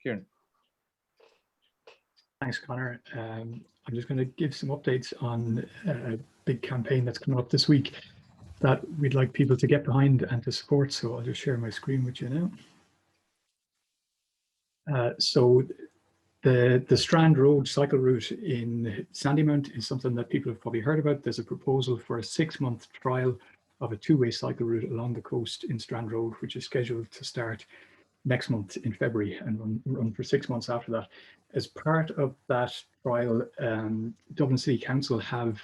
Kieran. Thanks, Connor. I'm just going to give some updates on a big campaign that's coming up this week that we'd like people to get behind and to support. So I'll just share my screen with you now. So the Strand Road cycle route in Sandymount is something that people have probably heard about. There's a proposal for a 6-month trial of a 2-way cycle route along the coast in Strand Road, which is scheduled to start next month in February and run for 6 months after that. As part of that trial, Dublin City Council have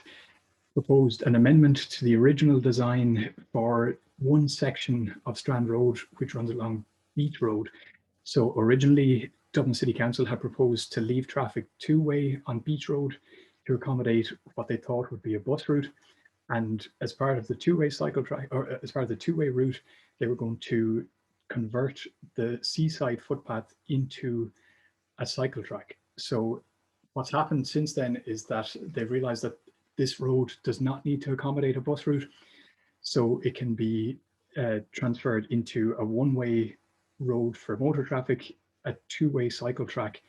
proposed an amendment to the original design for one section of Strand Road, which runs along Beach Road. So originally, Dublin City Council had proposed to leave traffic 2-way on Beach Road to accommodate what they thought would be a bus route. And as part of the 2-way cycle track, or as part of the 2-way route, they were going to convert the seaside footpath into a cycle track. So what's happened since then is that they've realized that this road does not need to accommodate a bus route. So it can be transferred into a 1-way road for motor traffic, a 2-way cycle track,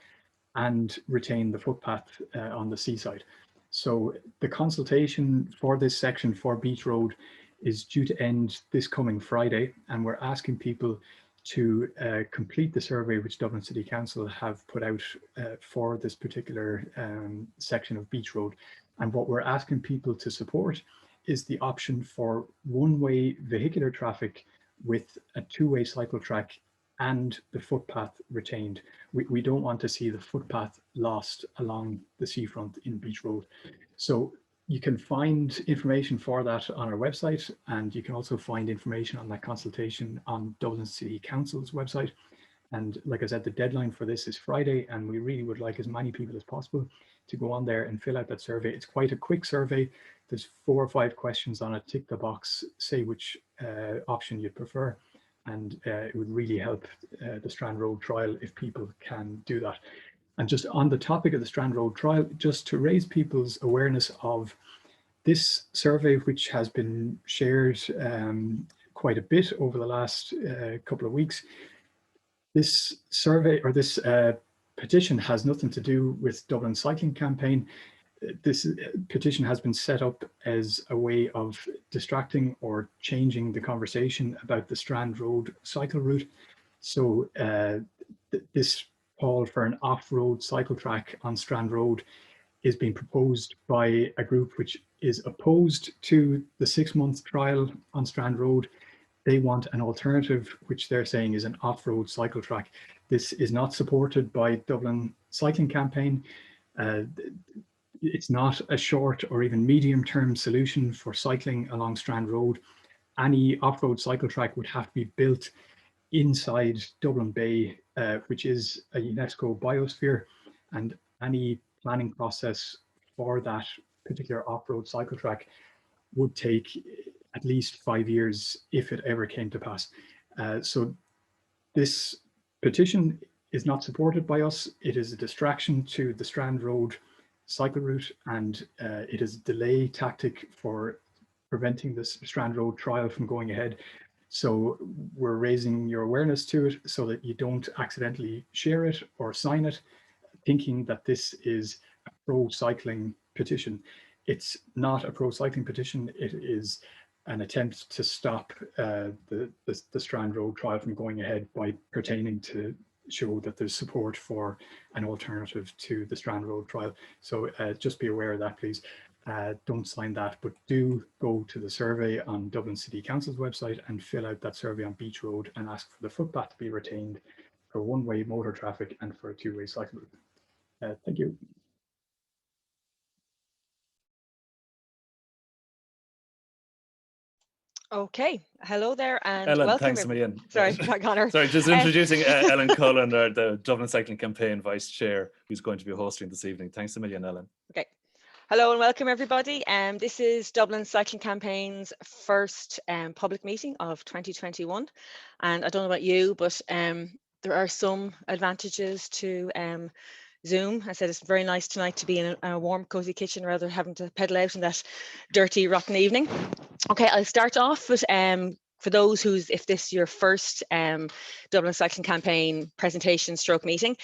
and retain the footpath on the seaside. So the consultation for this section for Beach Road is due to end this coming Friday, and we're asking people to complete the survey which Dublin City Council have put out for this particular section of Beach Road. And what we're asking people to support is the option for 1-way vehicular traffic with a 2-way cycle track and the footpath retained. We don't want to see the footpath lost along the seafront in Beach Road. So you can find information for that on our website, and you can also find information on that consultation on Dublin City Council's website. And like I said, the deadline for this is Friday, and we really would like as many people as possible to go on there and fill out that survey. It's quite a quick survey. There's 4 or 5 questions on it. Tick the box, say which option you'd prefer. And it would really help the Strand Road trial if people can do that. And just on the topic of the Strand Road trial, just to raise people's awareness of this survey, which has been shared quite a bit over the last couple of weeks. This survey, or this petition, has nothing to do with Dublin Cycling Campaign. This petition has been set up as a way of distracting or changing the conversation about the Strand Road cycle route. So this call for an off-road cycle track on Strand Road is being proposed by a group which is opposed to the 6-month trial on Strand Road. They want an alternative, which they're saying is an off-road cycle track. This is not supported by Dublin Cycling Campaign. It's not a short or even medium-term solution for cycling along Strand Road. Any off-road cycle track would have to be built inside Dublin Bay, which is a UNESCO biosphere, and any planning process for that particular off-road cycle track would take at least 5 years if it ever came to pass. So this petition is not supported by us. It is a distraction to the Strand Road cycle route, and it is a delay tactic for preventing this Strand Road trial from going ahead. So we're raising your awareness to it so that you don't accidentally share it or sign it, thinking that this is a pro-cycling petition. It's not a pro-cycling petition. It is an attempt to stop the Strand Road trial from going ahead by pertaining to show that there's support for an alternative to the Strand Road trial. So just be aware of that, please. Don't sign that, but do go to the survey on Dublin City Council's website and fill out that survey on Beach Road and ask for the footpath to be retained for 1-way motor traffic and for a 2-way cycle route. Thank you. Okay, hello there and Ellen, welcome. thanks a million. Sorry, Connor. Sorry, just introducing Ellen Cullen, the Dublin Cycling Campaign Vice Chair, who's going to be hosting this evening. Thanks a million, Ellen. Okay. Hello and welcome everybody. This is Dublin Cycling Campaign's first public meeting of 2021. And I don't know about you, but there are some advantages to Zoom. I said it's very nice tonight to be in a warm, cozy kitchen rather than having to pedal out in that dirty, rotten evening. Okay, I'll start off with for those if this is your first Dublin Cycling Campaign presentation stroke meeting,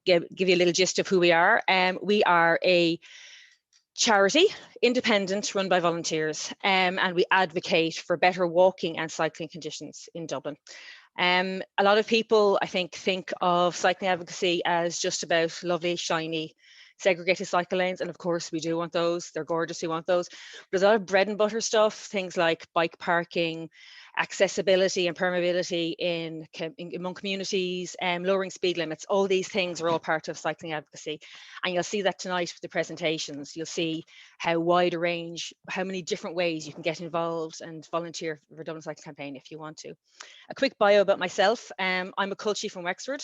give you a little gist of who we are. We are a charity, independent, run by volunteers, and we advocate for better walking and cycling conditions in Dublin. A lot of people, I think of cycling advocacy as just about lovely, shiny, segregated cycle lanes, and of course we do want those. They're gorgeous, we want those. But there's a lot of bread and butter stuff, things like bike parking, accessibility and permeability among communities, lowering speed limits. All these things are all part of cycling advocacy, and you'll see that tonight with the presentations. You'll see how wide a range, how many different ways you can get involved and volunteer for Dublin Cycling Campaign if you want to. A quick bio about myself. I'm a cult chief from Wexford,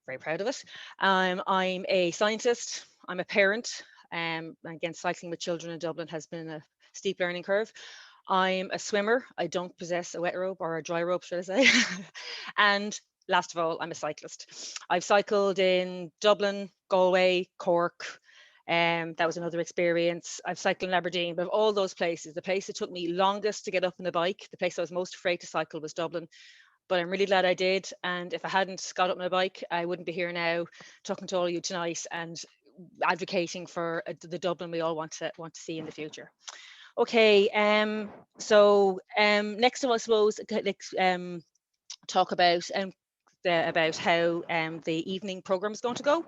very proud of it. I'm a scientist, I'm a parent. Again, cycling with children in Dublin has been a steep learning curve. I'm a swimmer. I don't possess a wet rope or a dry rope, should I say. And last of all, I'm a cyclist. I've cycled in Dublin, Galway, Cork. That was another experience. I've cycled in Aberdeen, but of all those places, the place that took me longest to get up on the bike, the place I was most afraid to cycle was Dublin. But I'm really glad I did. And if I hadn't got up on my bike, I wouldn't be here now talking to all of you tonight and advocating for the Dublin we all want to see in the future. Okay, so next of all, I suppose, talk about how the evening program is going to go.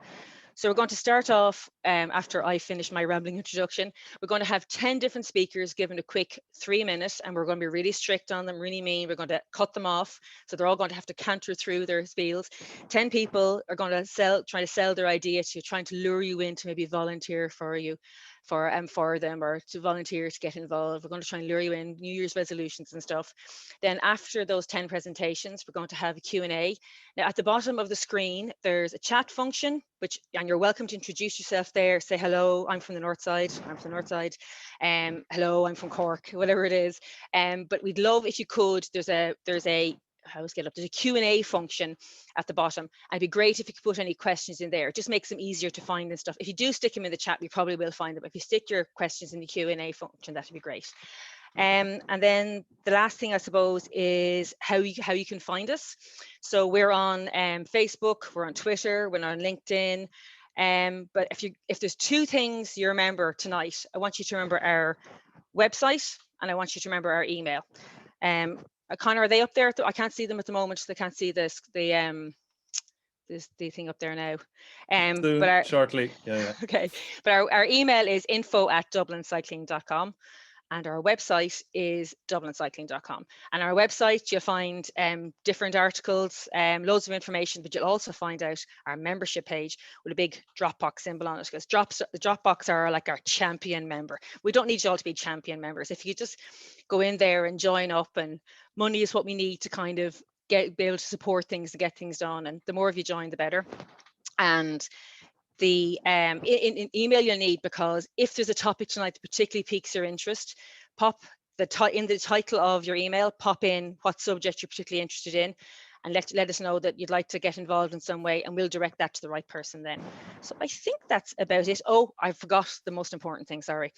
So we're going to start off, after I finish my rambling introduction, we're going to have 10 different speakers given a quick 3 minutes, and we're going to be really strict on them, really mean. We're going to cut them off. So they're all going to have to canter through their spiels. 10 people are going to try to sell their idea to you, trying to lure you in to maybe volunteer for them, or to volunteer to get involved. We're going to try and lure you in, New Year's resolutions and stuff. Then after those 10 presentations, we're going to have a Q&A. Now at the bottom of the screen, there's a chat function, and you're welcome to introduce yourself there. Say, hello, I'm from the north side. I'm from the north side. Hello, I'm from Cork, whatever it is. But we'd love if you could, there's a Q&A function at the bottom. It'd be great if you could put any questions in there. It just makes them easier to find and stuff. If you do stick them in the chat, we probably will find them. If you stick your questions in the Q&A function, that would be great. And then the last thing, I suppose, is how you can find us. So we're on Facebook, we're on Twitter, we're on LinkedIn. But if there's two things you remember tonight, I want you to remember our website and I want you to remember our email. Connor, are they up there? I can't see them at the moment, so I can't see the thing up there now. Soon, shortly, yeah. Okay, but our email is info@dublincycling.com. And our website is dublincycling.com. And our website, you'll find different articles, loads of information, but you'll also find out our membership page with a big Dropbox symbol on it, because the Dropbox are like our champion member. We don't need you all to be champion members. If you just go in there and join up, and money is what we need to kind of be able to support things and get things done. And the more of you join, the better. And the in email you'll need, because if there's a topic tonight that particularly piques your interest, in the title of your email, pop in what subject you're particularly interested in, and let us know that you'd like to get involved in some way, and we'll direct that to the right person then. So I think that's about it. Oh, I forgot the most important thing, sorry.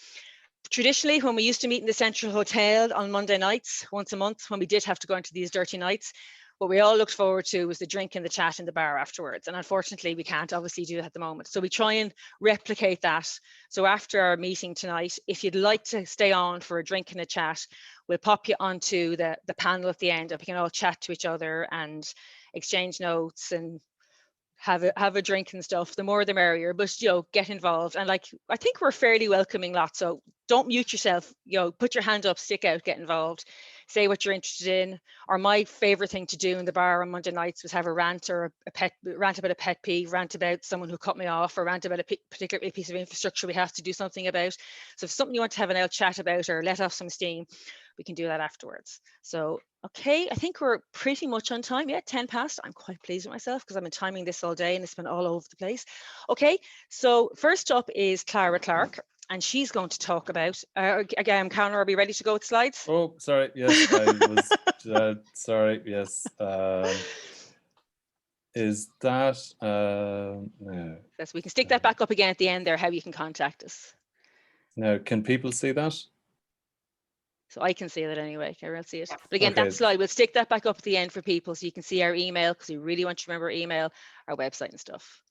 Traditionally, when we used to meet in the Central Hotel on Monday nights, once a month, when we did have to go into these dirty nights, what we all looked forward to was the drink and the chat in the bar afterwards. And unfortunately, we can't obviously do that at the moment. So we try and replicate that. So after our meeting tonight, if you'd like to stay on for a drink and a chat, we'll pop you onto the panel at the end, and we can all chat to each other and exchange notes and have a drink and stuff. The more the merrier, but get involved. And I think we're a fairly welcoming lot, so don't mute yourself. Put your hand up, stick out, get involved, say what you're interested in. Or my favorite thing to do in the bar on Monday nights was have a rant about a pet peeve, rant about someone who cut me off, or rant about a particular piece of infrastructure we have to do something about. So if something you want to have an out chat about or let off some steam, we can do that afterwards. So okay, I think we're pretty much on time. Yeah, 10 past. I'm quite pleased with myself because I've been timing this all day and it's been all over the place. Okay, so first up is Clara Clark, and she's going to talk about, again, Connor, are we ready to go with slides? Oh, sorry, yes, I was, sorry, yes. Is that, no. Yes, we can stick that back up again at the end there, how you can contact us. Now, can people see that? So I can see it anyway. Okay, we'll see it. But again, Okay. that slide, we'll stick that back up at the end for people so you can see our email, because we really want you to remember our email, our website and stuff.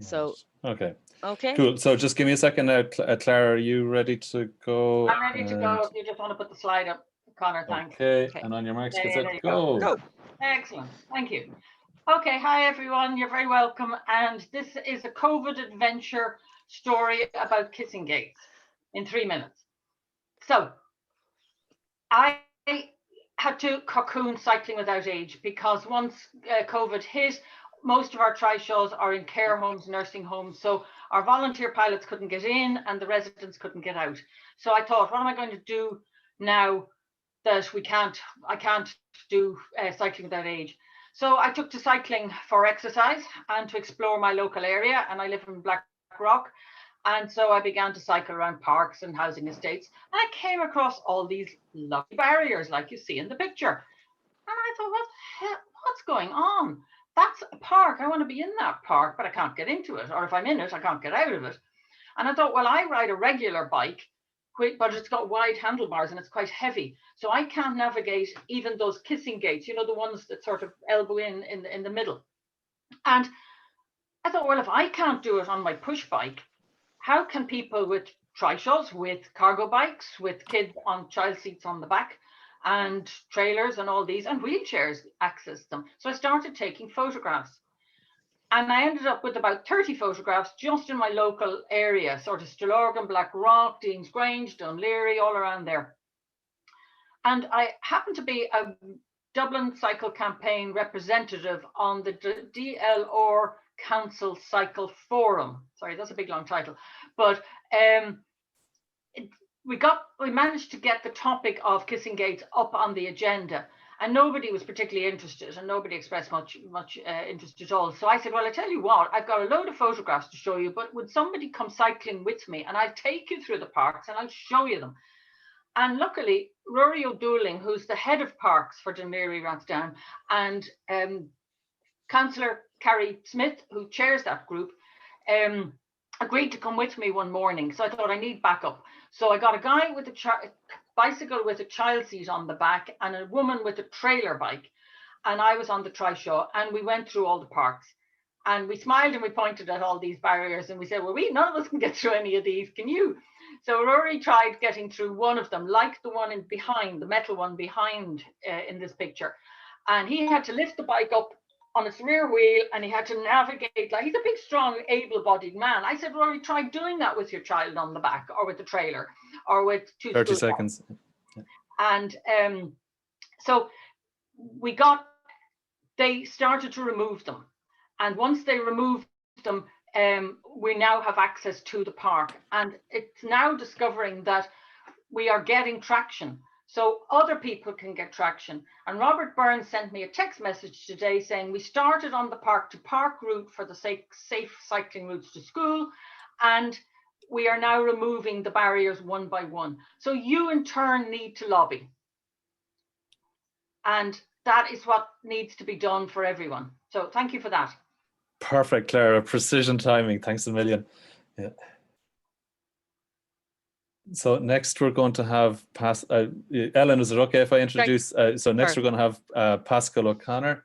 So, okay. okay. Cool. So just give me a second now. Clara, are you ready to go? I'm ready to go. If you just want to put the slide up, Connor, thanks. Okay. Okay. And on your marks, There get set, you go. Go. Excellent. Thank you. Okay. Hi, everyone. You're very welcome. And this is a COVID adventure story about kissing gates in 3 minutes. So I had to cocoon Cycling Without Age because once COVID hit, most of our tri-shows are in care homes, nursing homes. So our volunteer pilots couldn't get in and the residents couldn't get out. So I thought, what am I going to do now that I can't do Cycling Without Age? So I took to cycling for exercise and to explore my local area. And I live in Blackrock. And so I began to cycle around parks and housing estates. And I came across all these lovely barriers like you see in the picture. And I thought, what's going on? That's a park. I want to be in that park, but I can't get into it. Or if I'm in it, I can't get out of it. And I thought, well, I ride a regular bike, but it's got wide handlebars and it's quite heavy. So I can't navigate even those kissing gates, you know, the ones that sort of elbow in the middle. And I thought, well, if I can't do it on my push bike, how can people with tri-shows, with cargo bikes, with kids on child seats on the back and trailers and all these and wheelchairs access them? So I started taking photographs. And I ended up with about 30 photographs just in my local area, sort of Stillorgan, Blackrock, Dean's Grange, Dunleary, all around there. And I happened to be a Dublin Cycle Campaign representative on the DLR Council Cycle Forum. Sorry, that's a big long title. But we managed to get the topic of kissing gates up on the agenda. And nobody was particularly interested and nobody expressed much interest at all. So I said, well, I tell you what, I've got a load of photographs to show you, but would somebody come cycling with me and I'll take you through the parks and I'll show you them. And luckily, Rory O'Dooling, who's the head of parks for Dunleary Rathdown, and Councillor Carrie Smith, who chairs that group, agreed to come with me one morning. So I thought I need backup. So I got a guy with a bicycle with a child seat on the back and a woman with a trailer bike. And I was on the tri-show and we went through all the parks. And we smiled and we pointed at all these barriers and we said, well, none of us can get through any of these, can you? So Rory tried getting through one of them, like the one behind, the metal one behind in this picture. And he had to lift the bike up on its rear wheel and he had to navigate, like he's a big, strong, able-bodied man. I said, Rory, try doing that with your child on the back or with the trailer or with 30 seconds. And so they started to remove them. And once they removed them, we now have access to the park. And it's now discovering that we are getting traction. So other people can get traction. And Robert Burns sent me a text message today saying we started on the park to park route for the safe cycling routes to school. And we are now removing the barriers one by one. So you in turn need to lobby. And that is what needs to be done for everyone. So thank you for that. Perfect, Clara. Precision timing. Thanks a million. Yeah. So next we're going to have Ellen, is it okay if I introduce? So next we're going to have Pascal O'Connor.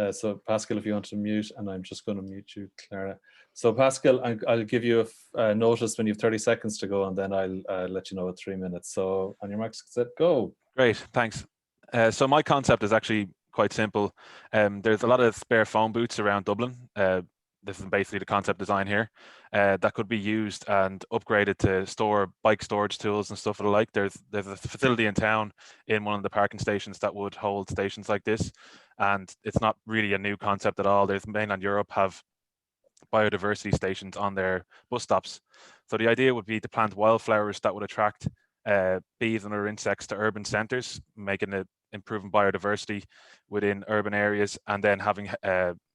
So Pascal, if you want to mute, and I'm just going to mute you, Clara. So Pascal, I'll give you a notice when you have 30 seconds to go, and then I'll let you know at 3 minutes. So on your marks, set, go. Great, thanks. So my concept is actually quite simple. There's a lot of spare phone booths around Dublin. This is basically the concept design here that could be used and upgraded to store bike storage tools and stuff of the like. There's a facility in town in one of the parking stations that would hold stations like this. And it's not really a new concept at all. There's mainland Europe have biodiversity stations on their bus stops. So the idea would be to plant wildflowers that would attract bees and other insects to urban centers, improving biodiversity within urban areas, and then having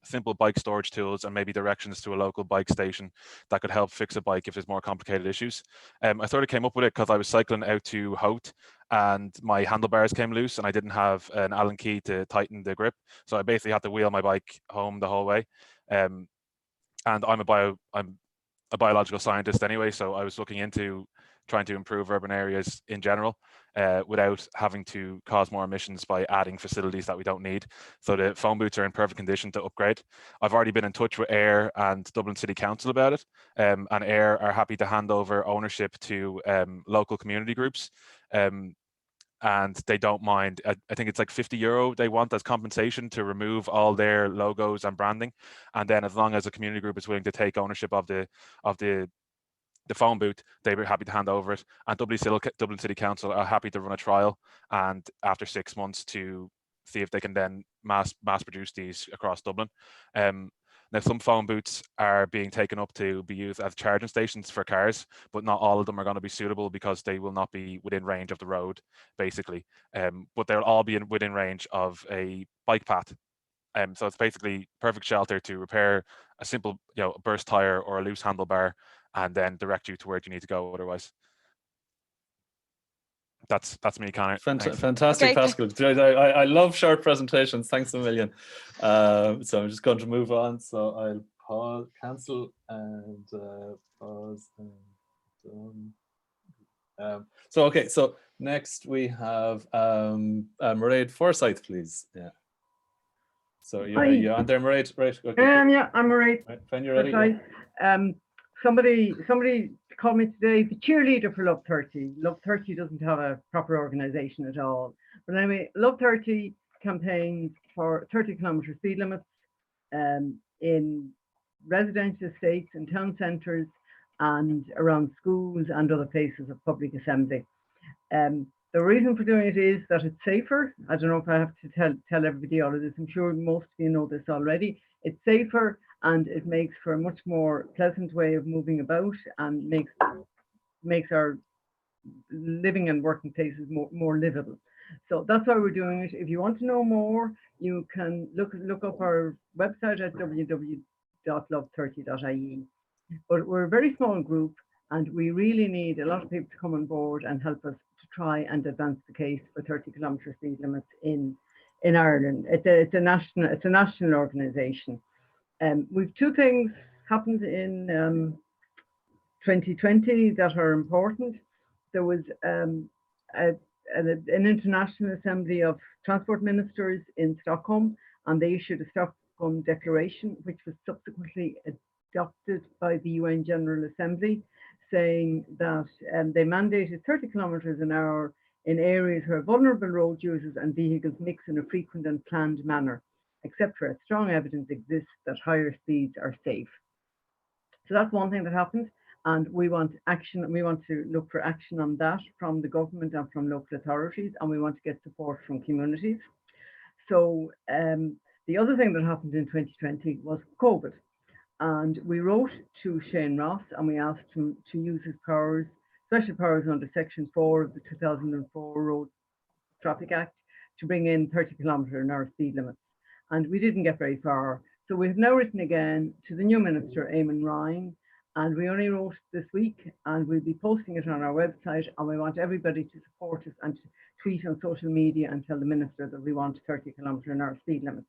simple bike storage tools and maybe directions to a local bike station that could help fix a bike if there's more complicated issues. I sort of came up with it because I was cycling out to Howth and my handlebars came loose and I didn't have an Allen key to tighten the grip. So I basically had to wheel my bike home the whole way. And I'm a biological scientist anyway, so I was looking into trying to improve urban areas in general, without having to cause more emissions by adding facilities that we don't need. So the phone booths are in perfect condition to upgrade. I've already been in touch with AIR and Dublin City Council about it, and AIR are happy to hand over ownership to local community groups. And they don't mind. I think it's like €50 they want as compensation to remove all their logos and branding, and then as long as a community group is willing to take ownership of the phone booth, they were happy to hand over it. And Dublin City Council are happy to run a trial, and after 6 months to see if they can then mass produce these across Dublin. Now, some phone booths are being taken up to be used as charging stations for cars, but not all of them are going to be suitable because they will not be within range of the road, basically. But they'll all be within range of a bike path. So it's basically perfect shelter to repair a simple, burst tire or a loose handlebar, and then direct you to where you need to go otherwise. That's me, Connor. Fantastic, Okay. Pascal. I love short presentations. Thanks a million. So I'm just going to move on. So I'll pause, cancel, and pause. And so okay. So next we have Mairead Forsyth, please. Yeah. So are you on there, Mairead? Right. Okay. Yeah, I'm Mairead. Right, when you're ready. Yeah. Somebody called me today the cheerleader for Love 30. Love 30 doesn't have a proper organization at all. But anyway, Love 30 campaigns for 30-kilometer speed limits in residential estates, in town centres, and around schools and other places of public assembly. The reason for doing it is that it's safer. I don't know if I have to tell everybody all of this. I'm sure most of you know this already. It's safer, and it makes for a much more pleasant way of moving about, and makes our living and working places more livable. So that's why we're doing it. If you want to know more, you can look up our website at www.love30.ie. But we're a very small group, and we really need a lot of people to come on board and help us to try and advance the case for 30-kilometer speed limits in Ireland. It's a national organisation. We've two things happened in 2020 that are important. There was an international assembly of transport ministers in Stockholm, and they issued a Stockholm Declaration, which was subsequently adopted by the UN General Assembly, saying that they mandated 30 kilometers an hour in areas where vulnerable road users and vehicles mix in a frequent and planned manner, except where strong evidence exists that higher speeds are safe. So that's one thing that happened, and we want action. We want to look for action on that from the government and from local authorities, and we want to get support from communities. So the other thing that happened in 2020 was COVID. And we wrote to Shane Ross and we asked him to use his powers, special powers under Section 4 of the 2004 Road Traffic Act, to bring in 30-kilometer an hour speed limits. And we didn't get very far. So we've now written again to the new Minister, Eamon Ryan, and we only wrote this week, and we'll be posting it on our website, and we want everybody to support us and to tweet on social media and tell the Minister that we want 30-kilometer an hour speed limits.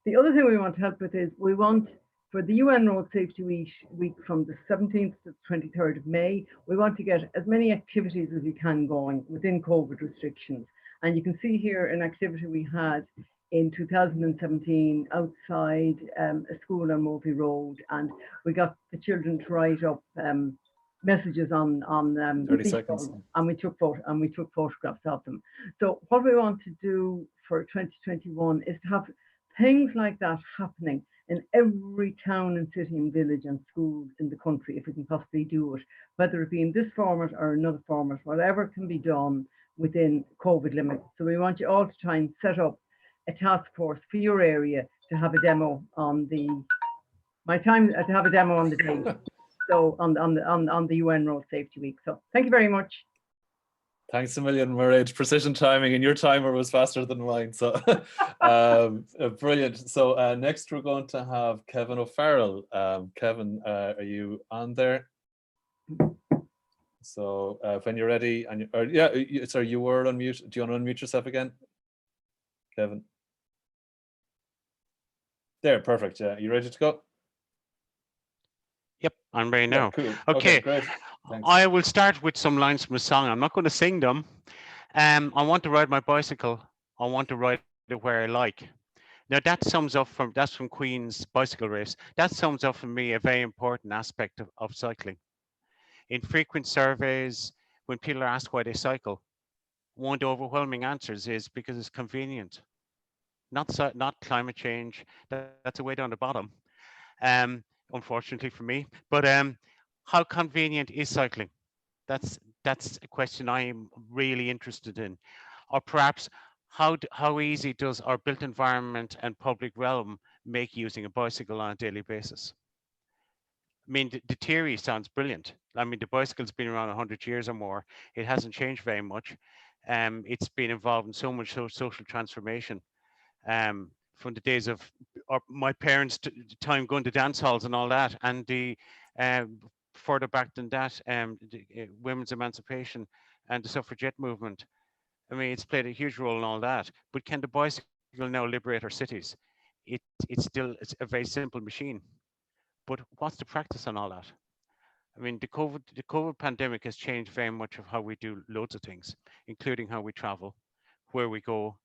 The other thing we want to help with is we want, for the UN Road Safety Week from the 17th to the 23rd of May, we want to get as many activities as we can going within COVID restrictions. And you can see here an activity we had in 2017 outside a school on Murphy Road, and we got the children to write up messages on 30 seconds, and we took photographs of them. So what we want to do for 2021 is to have things like that happening in every town and city and village and school in the country, if we can possibly do it, whether it be in this format or another format, whatever can be done within COVID limits. So we want you all to try and set up a task force for your area to have a demo on the to have a demo on the day. So on the UN Road Safety Week. So thank you very much. Thanks a million, Mairead. Precision timing, and your timer was faster than mine. So brilliant. So next we're going to have Kevin O'Farrell. Kevin, are you on there? So when you're ready, and sorry, you were on mute. Do you want to unmute yourself again, Kevin? There, perfect. Yeah, you ready to go? Yep, I'm ready now. Yeah, cool. Okay, great. Thanks. I will start with some lines from a song. I'm not going to sing them. I want to ride my bicycle. I want to ride it where I like. Now that sums up that's from Queen's Bicycle Race. That sums up for me a very important aspect of cycling. In frequent surveys, when people are asked why they cycle, one of the overwhelming answers is because it's convenient. Not climate change. That's a way down the bottom. Unfortunately for me. But how convenient is cycling? That's a question I'm really interested in. Or perhaps how easy does our built environment and public realm make using a bicycle on a daily basis? I mean, the theory sounds brilliant. I mean, the bicycle's been around 100 years or more. It hasn't changed very much. It's been involved in so much social transformation. From the days of my parents' time going to dance halls and all that, and the further back than that, women's emancipation and the suffragette movement. I mean, it's played a huge role in all that. But can the bicycle now liberate our cities? It's a very simple machine. But what's the practice on all that? I mean, the COVID pandemic has changed very much of how we do loads of things, including how we travel, where we go,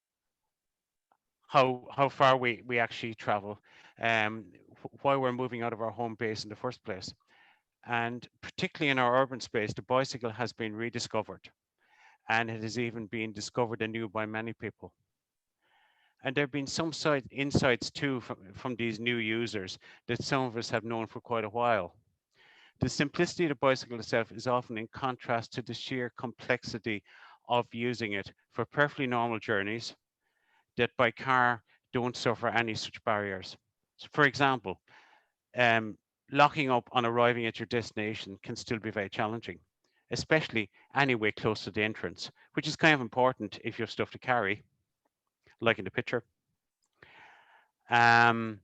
how far we actually travel, why we're moving out of our home base in the first place. And particularly in our urban space, the bicycle has been rediscovered, and it has even been discovered anew by many people. And there have been some insights too from these new users that some of us have known for quite a while. The simplicity of the bicycle itself is often in contrast to the sheer complexity of using it for perfectly normal journeys that by car don't suffer any such barriers. So for example, locking up on arriving at your destination can still be very challenging, especially anywhere close to the entrance, which is kind of important if you have stuff to carry, like in the picture. And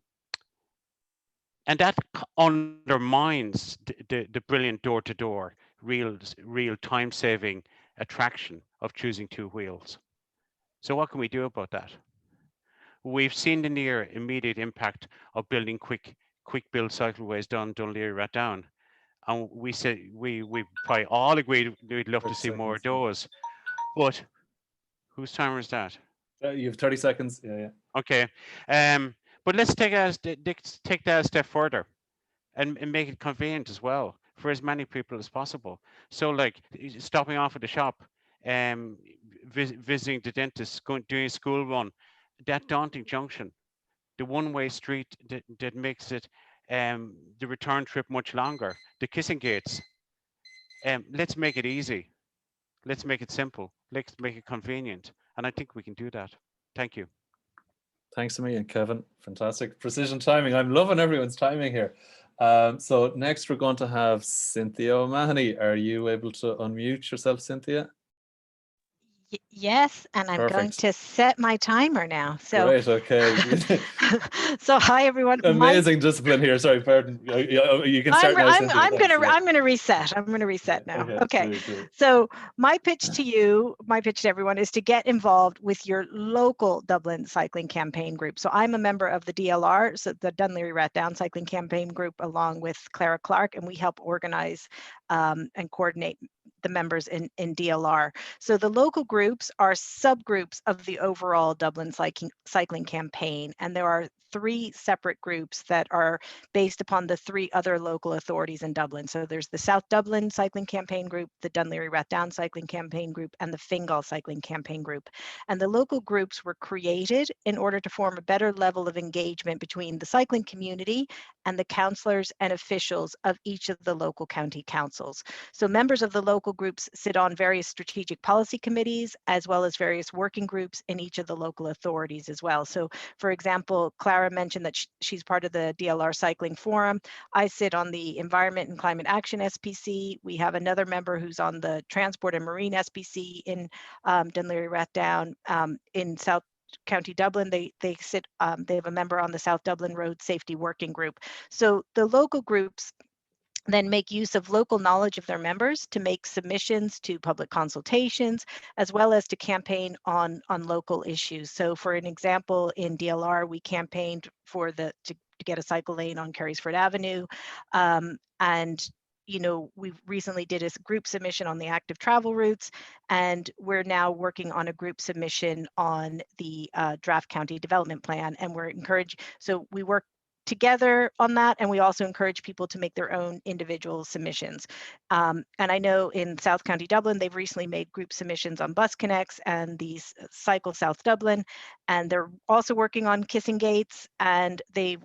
that undermines the brilliant door-to-door, real time-saving attraction of choosing two wheels. So what can we do about that? We've seen the near immediate impact of building quick build cycleways down Dunleary Rathdown. And we said we probably all agreed we'd love to see more of those. But whose timer is that? You have 30 seconds. Yeah. Okay. But let's take that a step further and make it convenient as well for as many people as possible. So like stopping off at the shop, visiting the dentist, doing a school run, that daunting junction, the one-way street that makes it the return trip much longer, the kissing gates. Let's make it easy. Let's make it simple. Let's make it convenient. And I think we can do that. Thank you. Thanks to me and Kevin. Fantastic precision timing. I'm loving everyone's timing here. So next we're going to have Cynthia O'Mahony. Are you able to unmute yourself, Cynthia? Yes, and I'm going to set my timer now. So great, okay. So hi everyone. Amazing discipline here. Sorry, pardon. You can start now. I'm gonna reset. I'm gonna reset now. Okay. So my pitch to everyone is to get involved with your local Dublin Cycling Campaign group. So I'm a member of the DLR, so the Dunleary Rathdown Cycling Campaign group, along with Clara Clark, and we help organize and coordinate the members in DLR. So the local groups are subgroups of the overall Dublin Cycling Campaign, and there are 3 separate groups that are based upon the 3 other local authorities in Dublin. So there's the South Dublin Cycling Campaign group, the Dunleary Rathdown Cycling Campaign group, and the Fingal Cycling Campaign group. And the local groups were created in order to form a better level of engagement between the cycling community and the councillors and officials of each of the local county councils. So members of the local groups sit on various strategic policy committees, as well as various working groups in each of the local authorities as well. So for example, Clara mentioned that she's part of the DLR Cycling Forum. I sit on the Environment and Climate Action SPC. We have another member who's on the Transport and Marine SPC in Dunleary Rathdown. In South County Dublin, they have a member on the South Dublin Road Safety Working Group. So the local groups then make use of local knowledge of their members to make submissions to public consultations, as well as to campaign on local issues. So for an example, in DLR, we campaigned for to get a cycle lane on Carysford Avenue. And we recently did a group submission on the active travel routes, and we're now working on a group submission on the draft county development plan. And we're encouraged, so we work together on that, and we also encourage people to make their own individual submissions. And I know in South County Dublin, they've recently made group submissions on Bus Connects and the Cycle South Dublin, and they're also working on Kissing Gates, and they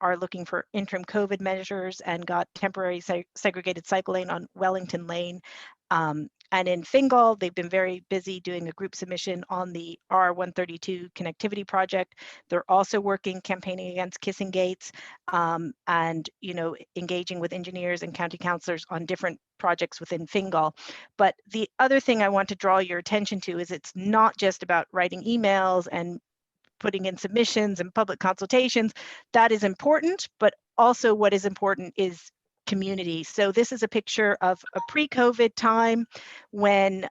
are looking for interim COVID measures and got temporary segregated cycle lane on Wellington Lane. And in Fingal, they've been very busy doing a group submission on the R132 connectivity project. They're also campaigning against Kissing Gates, and engaging with engineers and county councillors on different projects within Fingal. But the other thing I want to draw your attention to is it's not just about writing emails and putting in submissions and public consultations. That is important, but also what is important is community. So this is a picture of a pre-COVID time when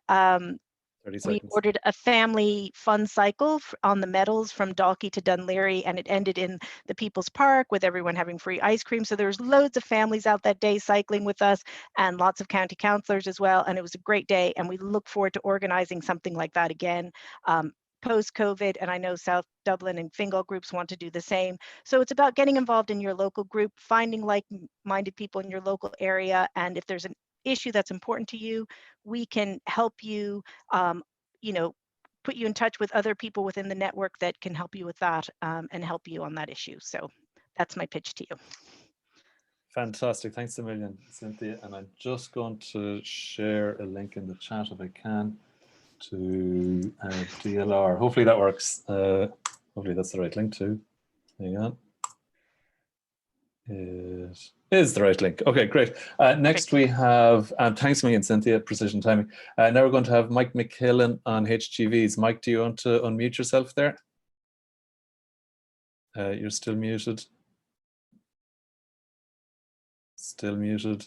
we ordered a family fun cycle on the Meadows from Dalkey to Dunleary, and it ended in the People's Park with everyone having free ice cream. So there was loads of families out that day cycling with us, and lots of county councillors as well. And it was a great day, and we look forward to organizing something like that again post-COVID, and I know South Dublin and Fingal groups want to do the same. So it's about getting involved in your local group, finding like-minded people in your local area, and if there's an issue that's important to you, we can help you, put you in touch with other people within the network that can help you with that and help you on that issue. So that's my pitch to you. Fantastic. Thanks a million, Cynthia. And I'm just going to share a link in the chat if I can to DLR. Hopefully that works. Hopefully that's the right link too. Hang on. It is the right link. Okay, great. Next we have, thanks a million, Cynthia, precision timing. Now we're going to have Mike McKillen on HGVs. Mike, do you want to unmute yourself there? You're still muted. Still muted.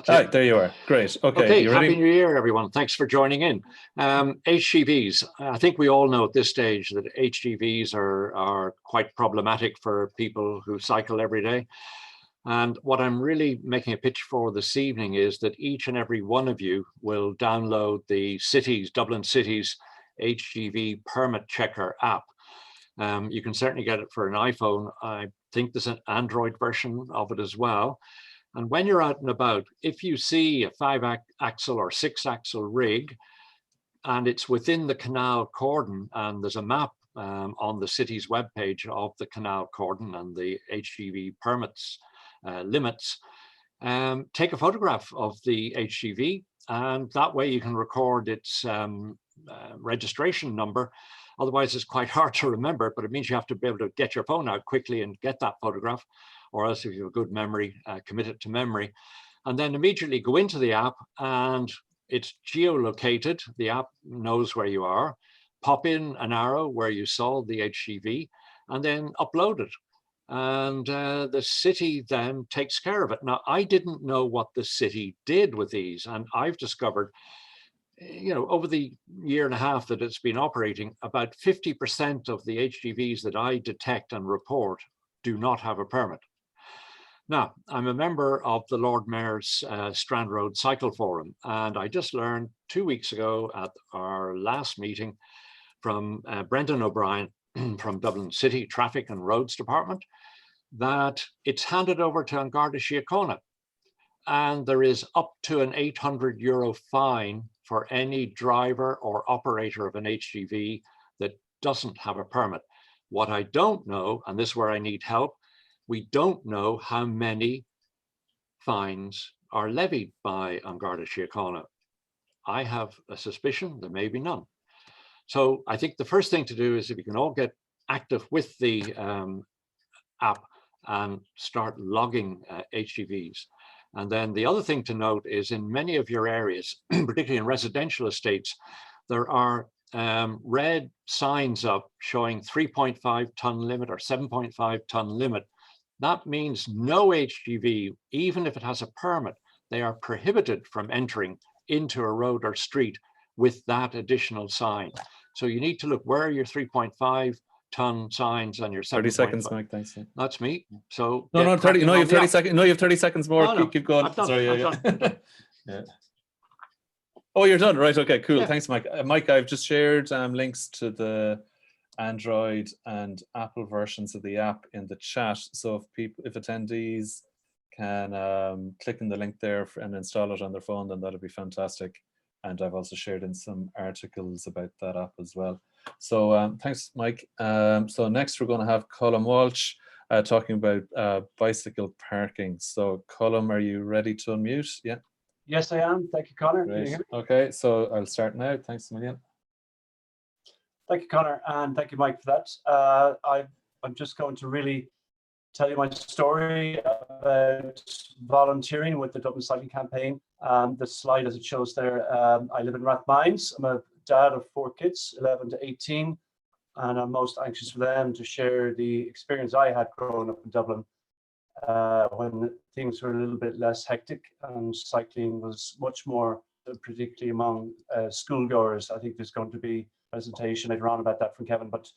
There you are. Great. Okay. You ready? Happy New Year, everyone. Thanks for joining in. HGVs. I think we all know at this stage that HGVs are quite problematic for people who cycle every day. And what I'm really making a pitch for this evening is that each and every one of you will download the Dublin City's HGV Permit Checker app. You can certainly get it for an iPhone. I think there's an Android version of it as well. And when you're out and about, if you see a 5-axle or 6-axle rig, and it's within the canal cordon, and there's a map on the city's webpage of the canal cordon and the HGV permits limits, take a photograph of the HGV, and that way you can record its registration number. Otherwise, it's quite hard to remember, but it means you have to be able to get your phone out quickly and get that photograph, or else if you have a good memory, commit it to memory. And then immediately go into the app, and it's geolocated. The app knows where you are. Pop in an arrow where you saw the HGV, and then upload it. And the city then takes care of it. Now, I didn't know what the city did with these, and I've discovered, over the year and a half that it's been operating, about 50% of the HGVs that I detect and report do not have a permit. Now, I'm a member of the Lord Mayor's Strand Road Cycle Forum, and I just learned 2 weeks ago at our last meeting from Brendan O'Brien from Dublin City Traffic and Roads Department that it's handed over to An Garda Síochána, and there is up to an €800 fine for any driver or operator of an HGV that doesn't have a permit. What I don't know, and this is where I need help, we don't know how many fines are levied by An Garda Síochána. I have a suspicion there may be none. So I think the first thing to do is if you can all get active with the app and start logging HGVs. And then the other thing to note is in many of your areas, particularly in residential estates, there are red signs up showing 3.5 ton limit or 7.5 ton limit. That means no HGV, even if it has a permit, they are prohibited from entering into a road or street with that additional sign. So you need to look where your 3.5 ton signs on your 30 7.5. seconds, Mike. Thanks. That's me. So No, no, 30. No, you have 30 seconds. seconds. No, you have 30 seconds more. Oh, no. Keep going. I'm done. Sorry. I'm Yeah, done. yeah. I'm done. Yeah. Oh, you're done. Right. Okay. Cool. Yeah. Thanks, Mike. Mike, I've just shared links to the Android and Apple versions of the app in the chat. So if attendees can click in the link there and install it on their phone, then that'll be fantastic. And I've also shared in some articles about that app as well. So thanks, Mike. So next we're going to have Cullen Walsh talking about bicycle parking. So Cullen, are you ready to unmute? Yeah. Yes, I am. Thank you, Connor. Can you Great. hear me? Okay, so I'll start now. Thanks a million. Thank you, Connor, and thank you, Mike, for that. I'm just going to really tell you my story about volunteering with the Dublin Cycling Campaign. The slide as it shows there, I live in Rathmines. I'm a dad of 4 kids, 11 to 18, and I'm most anxious for them to share the experience I had growing up in Dublin when things were a little bit less hectic and cycling was much more, particularly among schoolgoers. I think there's going to be a presentation later on about that from Kevin, but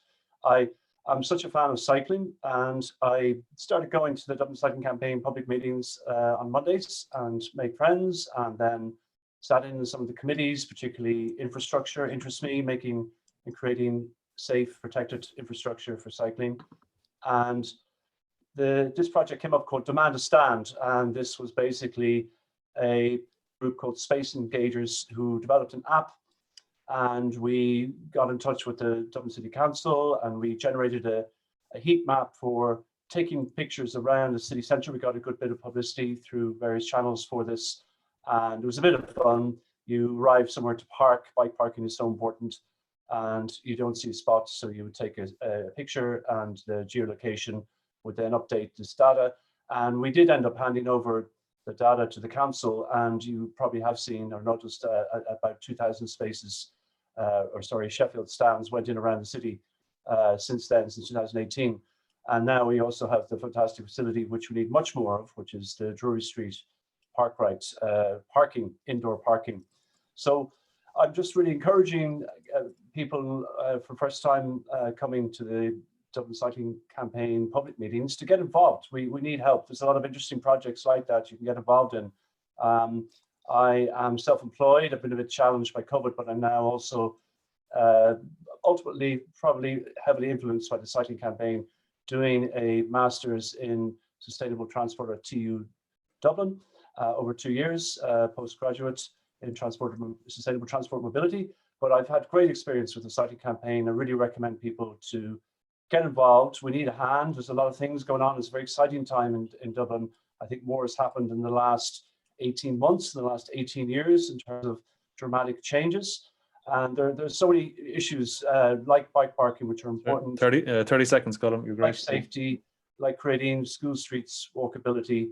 I'm such a fan of cycling, and I started going to the Dublin Cycling Campaign public meetings on Mondays and made friends, and then sat in some of the committees, particularly infrastructure interests me, making and creating safe, protected infrastructure for cycling. And this project came up called Demand a Stand, and this was basically a group called Space Engagers who developed an app, and we got in touch with the Dublin City Council, and we generated a heat map for taking pictures around the city centre. We got a good bit of publicity through various channels for this, and it was a bit of fun. You arrive somewhere to park. Bike parking is so important, and you don't see spots, so you would take a picture, and the geolocation would then update this data. And we did end up handing over the data to the council, and you probably have seen or noticed about 2,000 spaces, Sheffield stands went in around the city since 2018. And now we also have the fantastic facility, which we need much more of, which is the Drury Street park rights, indoor parking. So I'm just really encouraging people for the first time coming to the Dublin Cycling Campaign public meetings to get involved. We need help. There's a lot of interesting projects like that you can get involved in. I am self-employed. I've been a bit challenged by COVID, but I'm now also ultimately probably heavily influenced by the Cycling Campaign, doing a master's in sustainable transport at TU Dublin over 2 years, postgraduate in sustainable transport mobility. But I've had great experience with the Cycling Campaign. I really recommend people to get involved. We need a hand. There's a lot of things going on. It's a very exciting time in Dublin. I think more has happened in the last 18 months, in the last 18 years in terms of dramatic changes. And there's so many issues like bike parking, which are important. 30 seconds, Colin. You're great. Like safety, like creating school streets, walkability,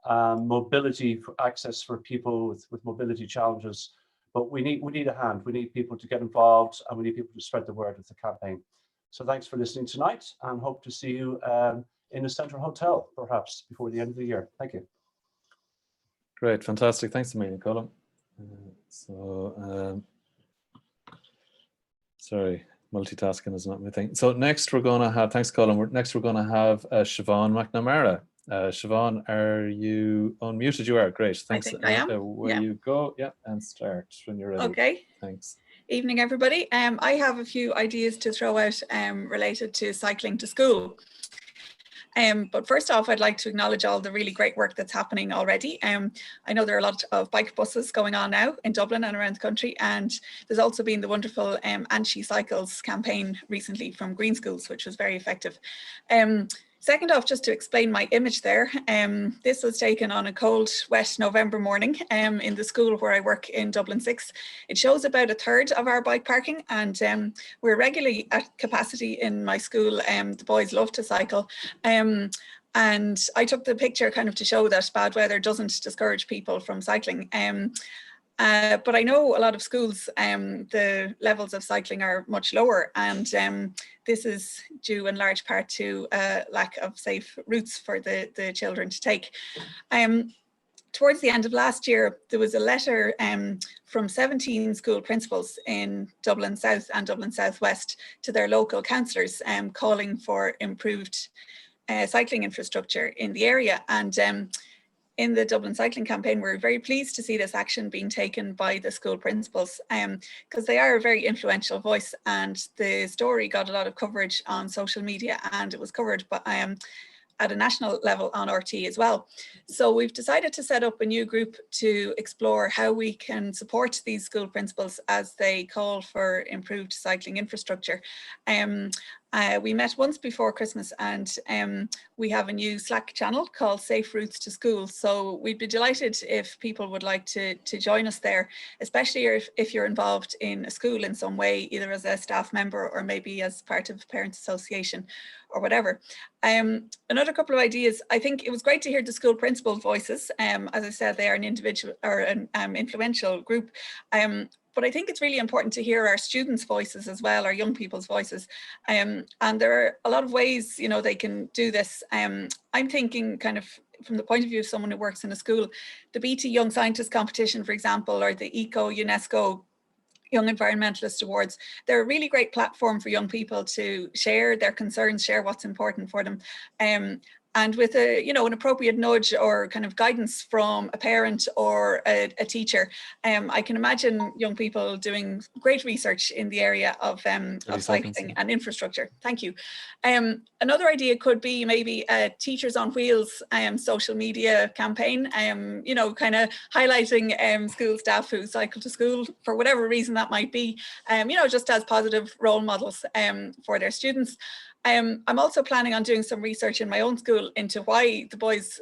mobility for access for people with mobility challenges. But we need a hand. We need people to get involved, and we need people to spread the word of the campaign. So thanks for listening tonight, and hope to see you in a Central Hotel, perhaps before the end of the year. Thank you. Great, fantastic. Thanks a million, Colin. Sorry, multitasking is not my thing. So next we're going to have, thanks Colin, next we're going to have Siobhan McNamara. Siobhan, are you unmuted? You are, great. Thanks. I think I am. Where you go, yeah, and start when you're ready. Okay. Thanks. Evening, everybody. I have a few ideas to throw out related to cycling to school. But first off, I'd like to acknowledge all the really great work that's happening already. I know there are a lot of bike buses going on now in Dublin and around the country, and there's also been the wonderful anti-cycles campaign recently from Green Schools, which was very effective. Second off, just to explain my image there, this was taken on a cold, wet November morning in the school where I work in Dublin 6. It shows about a third of our bike parking, and we're regularly at capacity in my school. The boys love to cycle. And I took the picture kind of to show that bad weather doesn't discourage people from cycling. But I know a lot of schools, the levels of cycling are much lower, and this is due in large part to lack of safe routes for the children to take. towards the end of last year, there was a letter from 17 school principals in Dublin South and Dublin Southwest to their local councillors calling for improved cycling infrastructure in the area. And in the Dublin Cycling Campaign, we're very pleased to see this action being taken by the school principals because they are a very influential voice, and the story got a lot of coverage on social media, and it was covered by, at a national level on RT as well. So we've decided to set up a new group to explore how we can support these school principals as they call for improved cycling infrastructure. We met once before Christmas, and we have a new Slack channel called Safe Routes to School. So we'd be delighted if people would like to join us there, especially if you're involved in a school in some way, either as a staff member or maybe as part of a parents association or whatever. Another couple of ideas. I think it was great to hear the school principal voices. As I said, they are an individual or an influential group. But I think it's really important to hear our students' voices as well, our young people's voices. And there are a lot of ways, you know, they can do this. I'm thinking kind of from the point of view of someone who works in a school, the BT Young Scientist competition, for example, or the Eco UNESCO Young Environmentalist Awards. They're a really great platform for young people to share their concerns, share what's important for them. And with a, you know, an appropriate nudge or kind of guidance from a parent or a teacher, I can imagine young people doing great research in the area of cycling and infrastructure. Thank you. Another idea could be maybe a Teachers on Wheels social media campaign, you know, kind of highlighting school staff who cycle to school for whatever reason that might be, you know, just as positive role models for their students. I'm also planning on doing some research in my own school into why the boys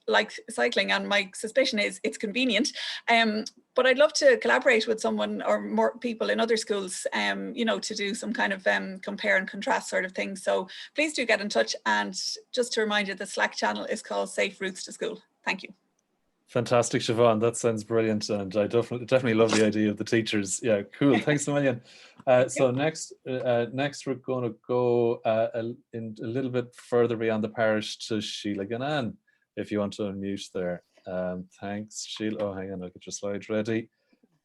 like cycling, and my suspicion is it's convenient. But I'd love to collaborate with someone or more people in other schools, you know, to do some kind of compare and contrast sort of thing. So please do get in touch. And just to remind you, the Slack channel is called Safe Routes to School. Thank you. Fantastic, Siobhan. That sounds brilliant, and I definitely love the idea of the teachers. Yeah, cool. Thanks a million. So next we're going to go a little bit further beyond the parish to Sheila Gannan, if you want to unmute there. Thanks, Sheila. Oh, hang on, I'll get your slides ready.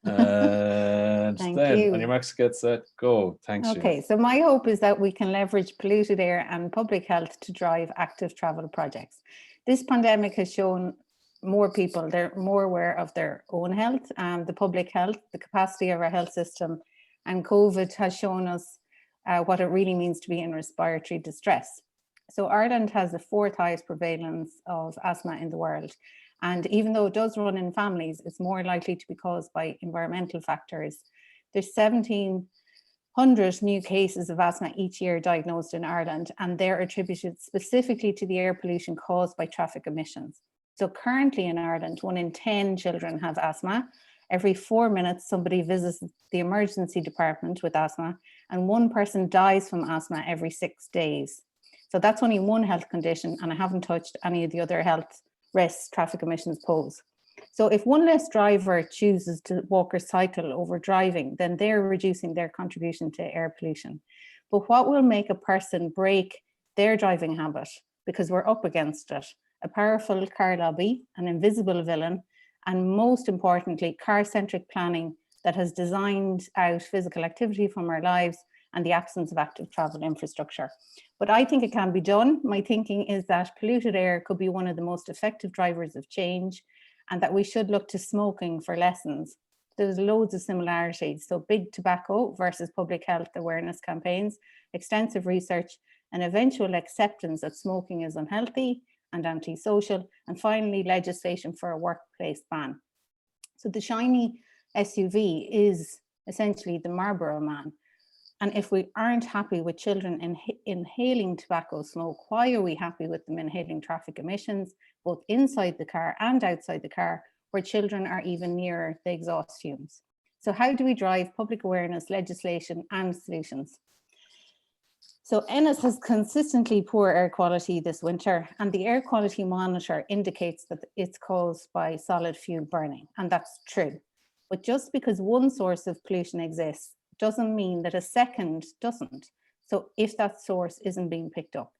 And then on your marks, get set, go. Thanks, Sheila. Okay, so my hope is that we can leverage polluted air and public health to drive active travel projects. This pandemic has shown more people, they're more aware of their own health, the public health, the capacity of our health system, and COVID has shown us what it really means to be in respiratory distress. So Ireland has the 4th highest prevalence of asthma in the world. And even though it does run in families, it's more likely to be caused by environmental factors. There's 1,700 new cases of asthma each year diagnosed in Ireland, and they're attributed specifically to the air pollution caused by traffic emissions. So currently in Ireland, 1 in 10 children have asthma. Every 4 minutes, somebody visits the emergency department with asthma, and 1 person dies from asthma every 6 days. So that's only one health condition, and I haven't touched any of the other health risks traffic emissions pose. So if 1 less driver chooses to walk or cycle over driving, then they're reducing their contribution to air pollution. But what will make a person break their driving habit, because we're up against it? A powerful car lobby, an invisible villain, and most importantly, car-centric planning that has designed out physical activity from our lives and the absence of active travel infrastructure. But I think it can be done. My thinking is that polluted air could be one of the most effective drivers of change, and that we should look to smoking for lessons. There's loads of similarities. So big tobacco versus public health awareness campaigns, extensive research, and eventual acceptance that smoking is unhealthy and antisocial, and finally legislation for a workplace ban. So the shiny SUV is essentially the Marlboro Man. And if we aren't happy with children inhaling tobacco smoke, why are we happy with them inhaling traffic emissions, both inside the car and outside the car, where children are even nearer the exhaust fumes? So how do we drive public awareness, legislation, and solutions? So Ennis has consistently poor air quality this winter, and the air quality monitor indicates that it's caused by solid fuel burning, and that's true. But just because one source of pollution exists doesn't mean that a second doesn't. So if that source isn't being picked up.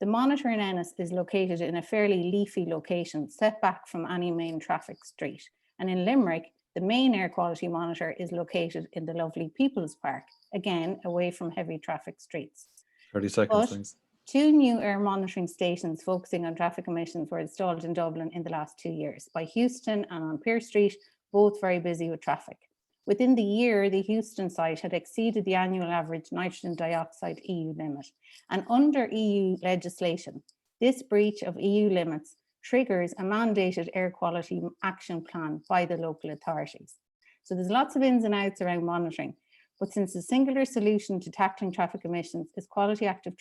The monitor in Ennis is located in a fairly leafy location, set back from any main traffic street. And in Limerick, the main air quality monitor is located in the lovely People's Park, again, away from heavy traffic streets. 30 seconds, thanks. 2 new air monitoring stations focusing on traffic emissions were installed in Dublin in the last 2 years, by Houston and on Pearse Street, both very busy with traffic. Within the year, the Houston site had exceeded the annual average nitrogen dioxide EU limit. And under EU legislation, this breach of EU limits triggers a mandated air quality action plan by the local authorities. So there's lots of ins and outs around monitoring, but since the singular solution to tackling traffic emissions is quality active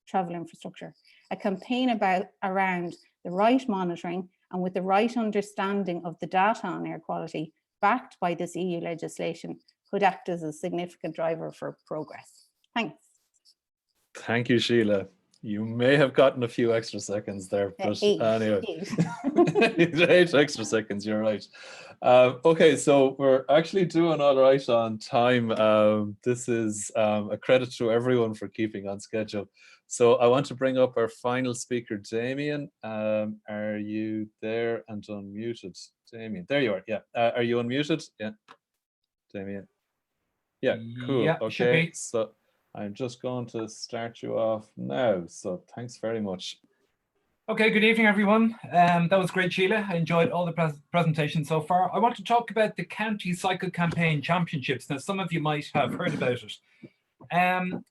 travel infrastructure, a campaign around the right monitoring and with the right understanding of the data on air quality backed by this EU legislation could act as a significant driver for progress. Thanks. Thank you, Sheila. You may have gotten a few extra seconds there, but anyway. 8 extra seconds, you're right. Okay, so we're actually doing all right on time. This is a credit to everyone for keeping on schedule. So I want to bring up our final speaker, Damien. Are you there and unmuted? Damien, there you are, yeah. Are you unmuted? Yeah, Damien. Yeah, cool, yeah, okay. So I'm just going to start you off now. So thanks very much. Okay, good evening, everyone. That was great, Sheila. I enjoyed all the presentations so far. I want to talk about the County Cycle Campaign Championships. Now, some of you might have heard about it.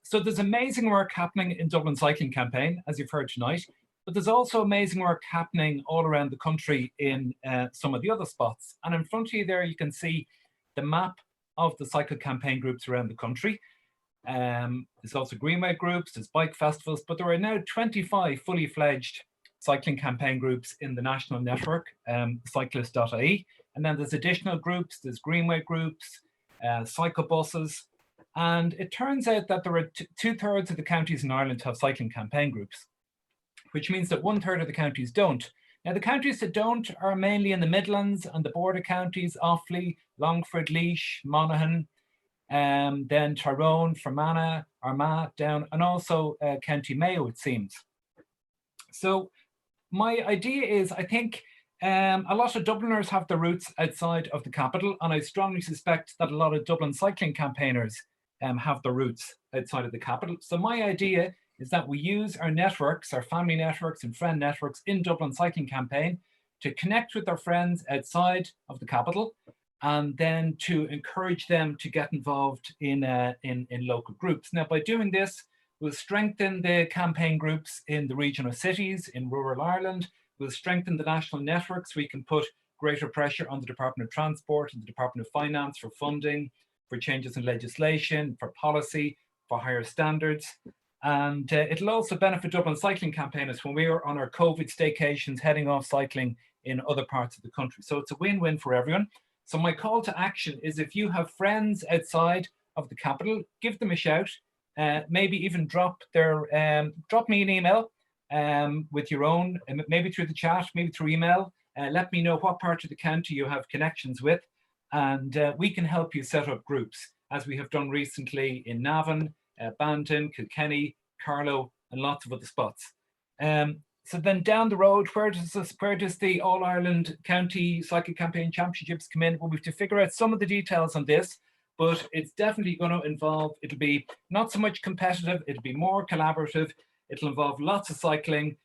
So there's amazing work happening in Dublin Cycling Campaign, as you've heard tonight, but there's also amazing work happening all around the country in some of the other spots. And in front of you there, you can see the map of the cycle campaign groups around the country. There's also greenway groups, there's bike festivals, but there are now 25 fully fledged cycling campaign groups in the national network, cyclist.ie. And then there's additional groups, there's greenway groups, cycle buses. And it turns out that there are 2/3 of the counties in Ireland have cycling campaign groups, which means that 1/3 of the counties don't. Now, the counties that don't are mainly in the Midlands and the border counties, Offaly, Longford, Laois, Monaghan, then Tyrone, Fermanagh, Armagh, Down, and also County Mayo, it seems. So my idea is, I think a lot of Dubliners have their roots outside of the capital, and I strongly suspect that a lot of Dublin cycling campaigners have their roots outside of the capital. So my idea is that we use our networks, our family networks and friend networks in Dublin Cycling Campaign to connect with our friends outside of the capital, and then to encourage them to get involved in local groups. Now, by doing this, we'll strengthen the campaign groups in the regional cities, in rural Ireland. We'll strengthen the national networks. We can put greater pressure on the Department of Transport and the Department of Finance for funding, for changes in legislation, for policy, for higher standards. And it'll also benefit Dublin cycling campaigners when we are on our COVID staycations, heading off cycling in other parts of the country. So it's a win-win for everyone. So my call to action is, if you have friends outside of the capital, give them a shout. Maybe even drop me an email with your own, maybe through the chat, maybe through email. Let me know what part of the county you have connections with, and we can help you set up groups, as we have done recently in Navan, Bandon, Kilkenny, Carlow, and lots of other spots. So then down the road, where does the All-Ireland County Cycle Campaign Championships come in? Well, we have to figure out some of the details on this, but it's definitely going to involve, it'll be not so much competitive, it'll be more collaborative. It'll involve lots of cycling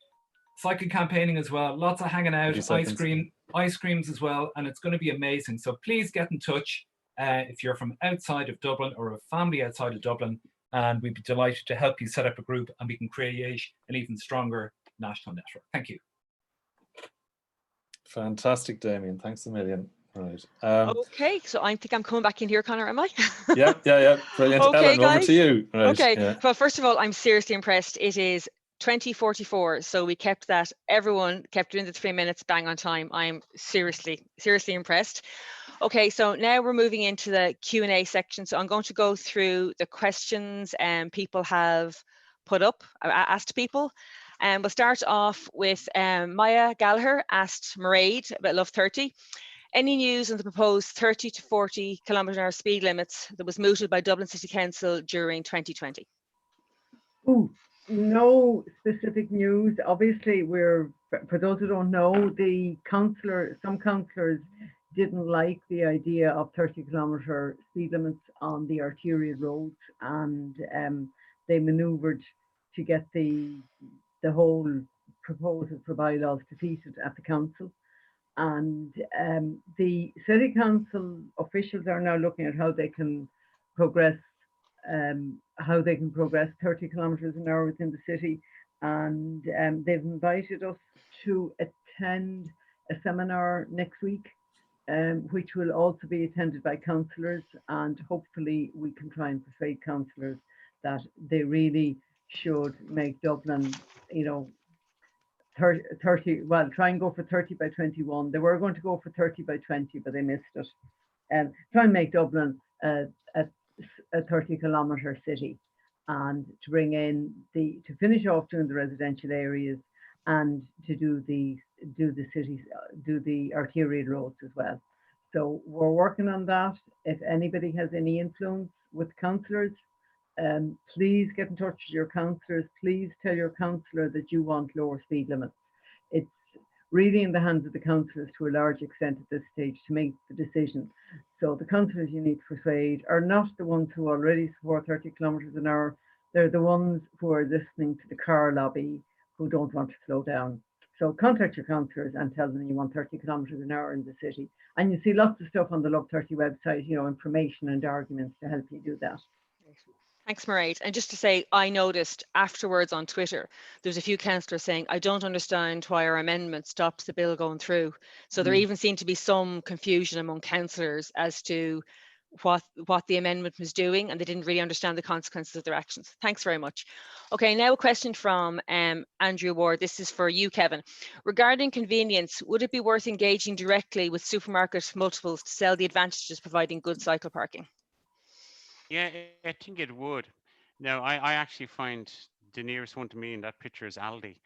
campaigning as well, lots of hanging out, ice creams as well, and it's going to be amazing. So please get in touch if you're from outside of Dublin or a family outside of Dublin, and we'd be delighted to help you set up a group, and we can create an even stronger national network. Thank you. Fantastic, Damien. Thanks a million. Right. Okay, so I think I'm coming back in here, Conor, am I? Yeah, brilliant. Okay, Ellen, guys. over to you. Right, okay, yeah. Well, first of all, I'm seriously impressed. It is 20:44, so we kept that. Everyone kept doing the 3 minutes bang on time. I'm seriously impressed. Okay, so now we're moving into the Q&A section. So I'm going to go through the questions people have put up, asked people. We'll start off with Maya Gallagher asked Mairead about Love 30. Any news on the proposed 30 to 40 km/h speed limits that was mooted by Dublin City Council during 2020? Ooh, No specific news. Obviously, for those who don't know, some councillors didn't like the idea of 30-kilometre speed limits on the arterial roads, and they manoeuvred to get the whole proposal for bylaws defeated at the council. And the city council officials are now looking at how they can progress 30 kilometres an hour within the city, and they've invited us to attend a seminar next week, which will also be attended by councillors, and hopefully we can try and persuade councillors that they really should make Dublin, 30, well, try and go for 30 by 21. They were going to go for 30 by 20, but they missed it. Try and make Dublin a 30-kilometre city, and to bring in to finish off doing the residential areas, and to do the arterial roads as well. So we're working on that. If anybody has any influence with councillors, please get in touch with your councillors. Please tell your councillor that you want lower speed limits. It's really in the hands of the councillors to a large extent at this stage to make the decision. So the councillors you need to persuade are not the ones who already support 30 kilometres an hour. They're the ones who are listening to the car lobby who don't want to slow down. So contact your councillors and tell them you want 30 kilometres an hour in the city. And you see lots of stuff on the Love 30 website, information and arguments to help you do that. Thanks, Mairead. And just to say, I noticed afterwards on Twitter, there's a few councillors saying, I don't understand why our amendment stops the bill going through. So there even seemed to be some confusion among councillors as to what the amendment was doing, and they didn't really understand the consequences of their actions. Thanks very much. Okay, now a question from Andrew Ward. This is for you, Kevin. Regarding convenience, would it be worth engaging directly with supermarket multiples to sell the advantages of providing good cycle parking? Yeah, I think it would. Now, I actually find the nearest one to me in that picture is Aldi.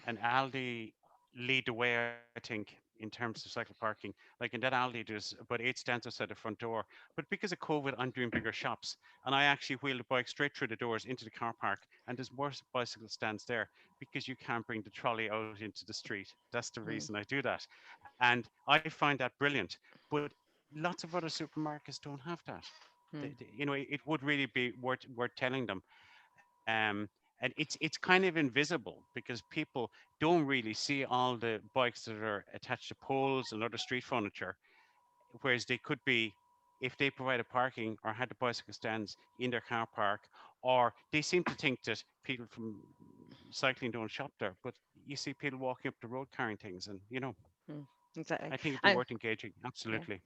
And Aldi lead the way, I think, in terms of cycle parking. Like in that Aldi, there's about 8 stands outside the front door. But because of COVID, I'm doing bigger shops. And I actually wheel the bike straight through the doors into the car park. And there's more bicycle stands there because you can't bring the trolley out into the street. That's the reason I do that. And I find that brilliant. But lots of other supermarkets don't have that. It would really be worth telling them, and it's kind of invisible because people don't really see all the bikes that are attached to poles and other street furniture, whereas they could be if they provided parking or had the bicycle stands in their car park. Or they seem to think that people from cycling don't shop there, but you see people walking up the road carrying things, and Exactly. I think it'd be worth engaging. Absolutely. Yeah.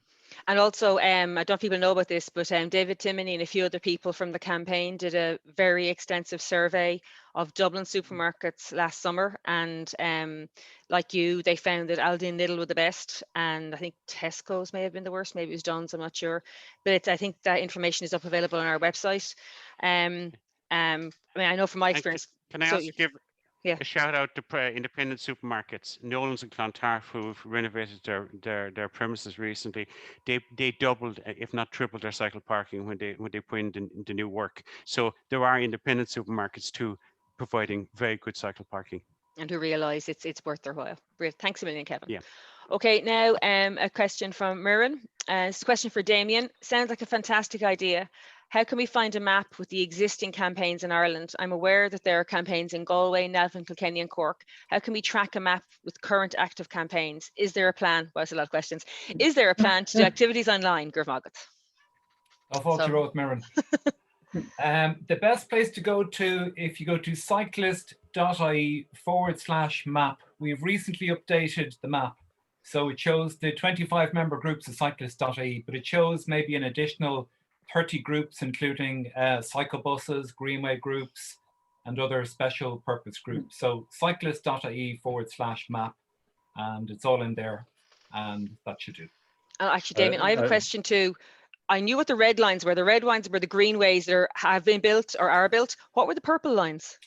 And also, I don't know if people know about this, but David Timoney and a few other people from the campaign did a very extensive survey of Dublin supermarkets last summer. And like you, they found that Aldi and Lidl were the best. And I think Tesco's may have been the worst. Maybe it was Don's, I'm not sure. But I think that information is available on our website. I mean, I know from my experience. Can I also give a shout out to independent supermarkets, Nolan's and Clontarf, who've renovated their premises recently. They doubled, if not tripled, their cycle parking when they put in the new work. So there are independent supermarkets too, providing very good cycle parking. And who realise it's worth their while. Great. Thanks a million, Kevin. Yeah. Okay, now a question from Mirren. It's a question for Damien. Sounds like a fantastic idea. How can we find a map with the existing campaigns in Ireland? I'm aware that there are campaigns in Galway, Navan, Kilkenny and Cork. How can we track a map with current active campaigns? Is there a plan? Well, that's a lot of questions. Is there a plan to do activities online, Gurmagat? I'll fault you wrote, Mirren. The best place to go to, if you go to cyclist.ie/map, we've recently updated the map. So it shows the 25 member groups of cyclist.ie, but it shows maybe an additional 30 groups, including cycle buses, greenway groups, and other special purpose groups. So cyclist.ie/map, and it's all in there, and that should do. Actually, Damien, I have a question too. I knew what the red lines were. The red lines were the greenways that have been built or are built. What were the purple lines?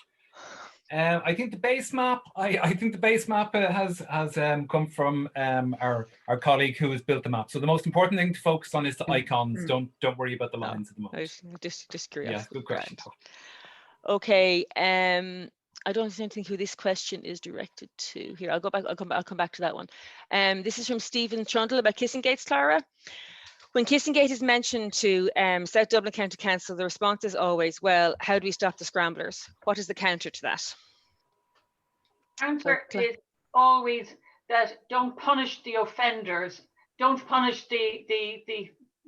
I think the base map. I think the base map has come from our colleague who has built the map. So the most important thing to focus on is the icons. Don't worry about the lines at the moment. Just curious. Yeah, good question. Okay. I don't think who this question is directed to. Here, I'll go back. I'll come back to that one. This is from Stephen Trundle about Kissing Gates, Clara. When Kissing Gate is mentioned to South Dublin County Council, the response is always, well, how do we stop the scramblers? What is the counter to that? Answer is always that don't punish the offenders, don't punish the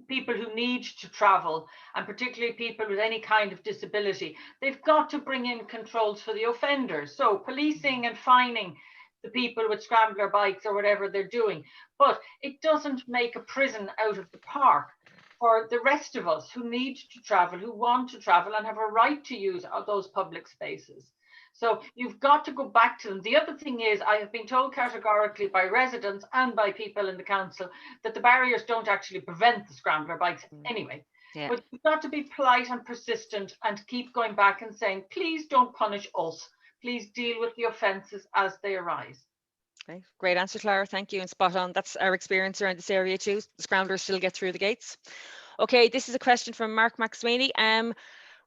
people who need to travel, and particularly people with any kind of disability. They've got to bring in controls for the offenders. So policing and fining the people with scrambler bikes or whatever they're doing. But it doesn't make a prison out of the park for the rest of us who need to travel, who want to travel and have a right to use those public spaces. So you've got to go back to them. The other thing is, I have been told categorically by residents and by people in the council that the barriers don't actually prevent the scrambler bikes anyway. Yeah. But you've got to be polite and persistent and keep going back and saying, please don't punish us. Please deal with the offences as they arise. Okay. Great answer, Clara. Thank you. And spot on. That's our experience around this area too. The scramblers still get through the gates. Okay, this is a question from Mark McSweeney.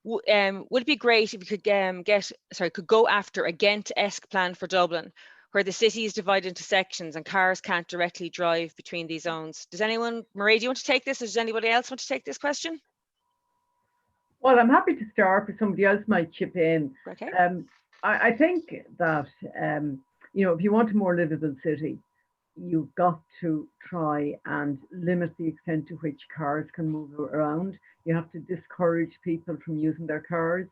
Would it be great if you could go after a Ghent-esque plan for Dublin, where the city is divided into sections and cars can't directly drive between these zones? Does anyone, Marie, do you want to take this, or does anybody else want to take this question? Well, I'm happy to start, but somebody else might chip in. Okay. I think that, you know, if you want a more livable city, you've got to try and limit the extent to which cars can move around. You have to discourage people from using their cars,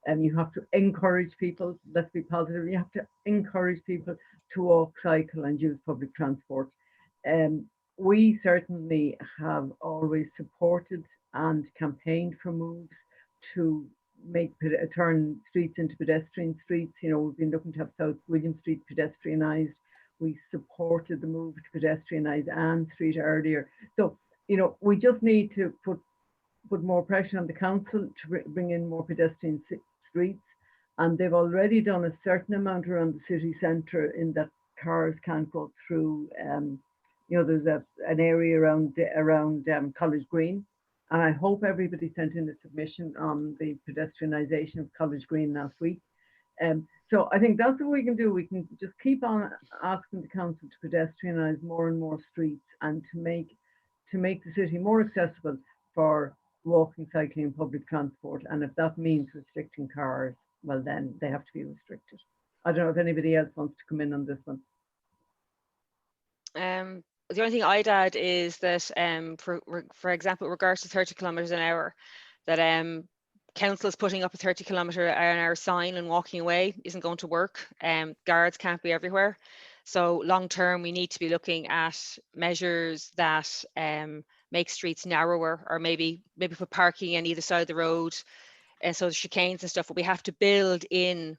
and you have to encourage people, let's be positive, you have to encourage people to walk, cycle and use public transport. We certainly have always supported and campaigned for moves to turn streets into pedestrian streets. You know, we've been looking to have South William Street pedestrianised. We supported the move to pedestrianise Ann Street earlier. So, you know, we just need to put more pressure on the council to bring in more pedestrian streets. And they've already done a certain amount around the city centre in that cars can't go through. You know, there's an area around College Green. And I hope everybody sent in a submission on the pedestrianisation of College Green last week. So I think that's what we can do. We can just keep on asking the council to pedestrianise more and more streets, and to make the city more accessible for walking, cycling and public transport. And if that means restricting cars, well then they have to be restricted. I don't know if anybody else wants to come in on this one. The only thing I'd add is that, for example, regards to 30 kilometres an hour, that council's putting up a 30 kilometre an hour sign and walking away isn't going to work. Guards can't be everywhere. So long term, we need to be looking at measures that make streets narrower, or maybe put parking on either side of the road, and so the chicanes and stuff. But we have to build in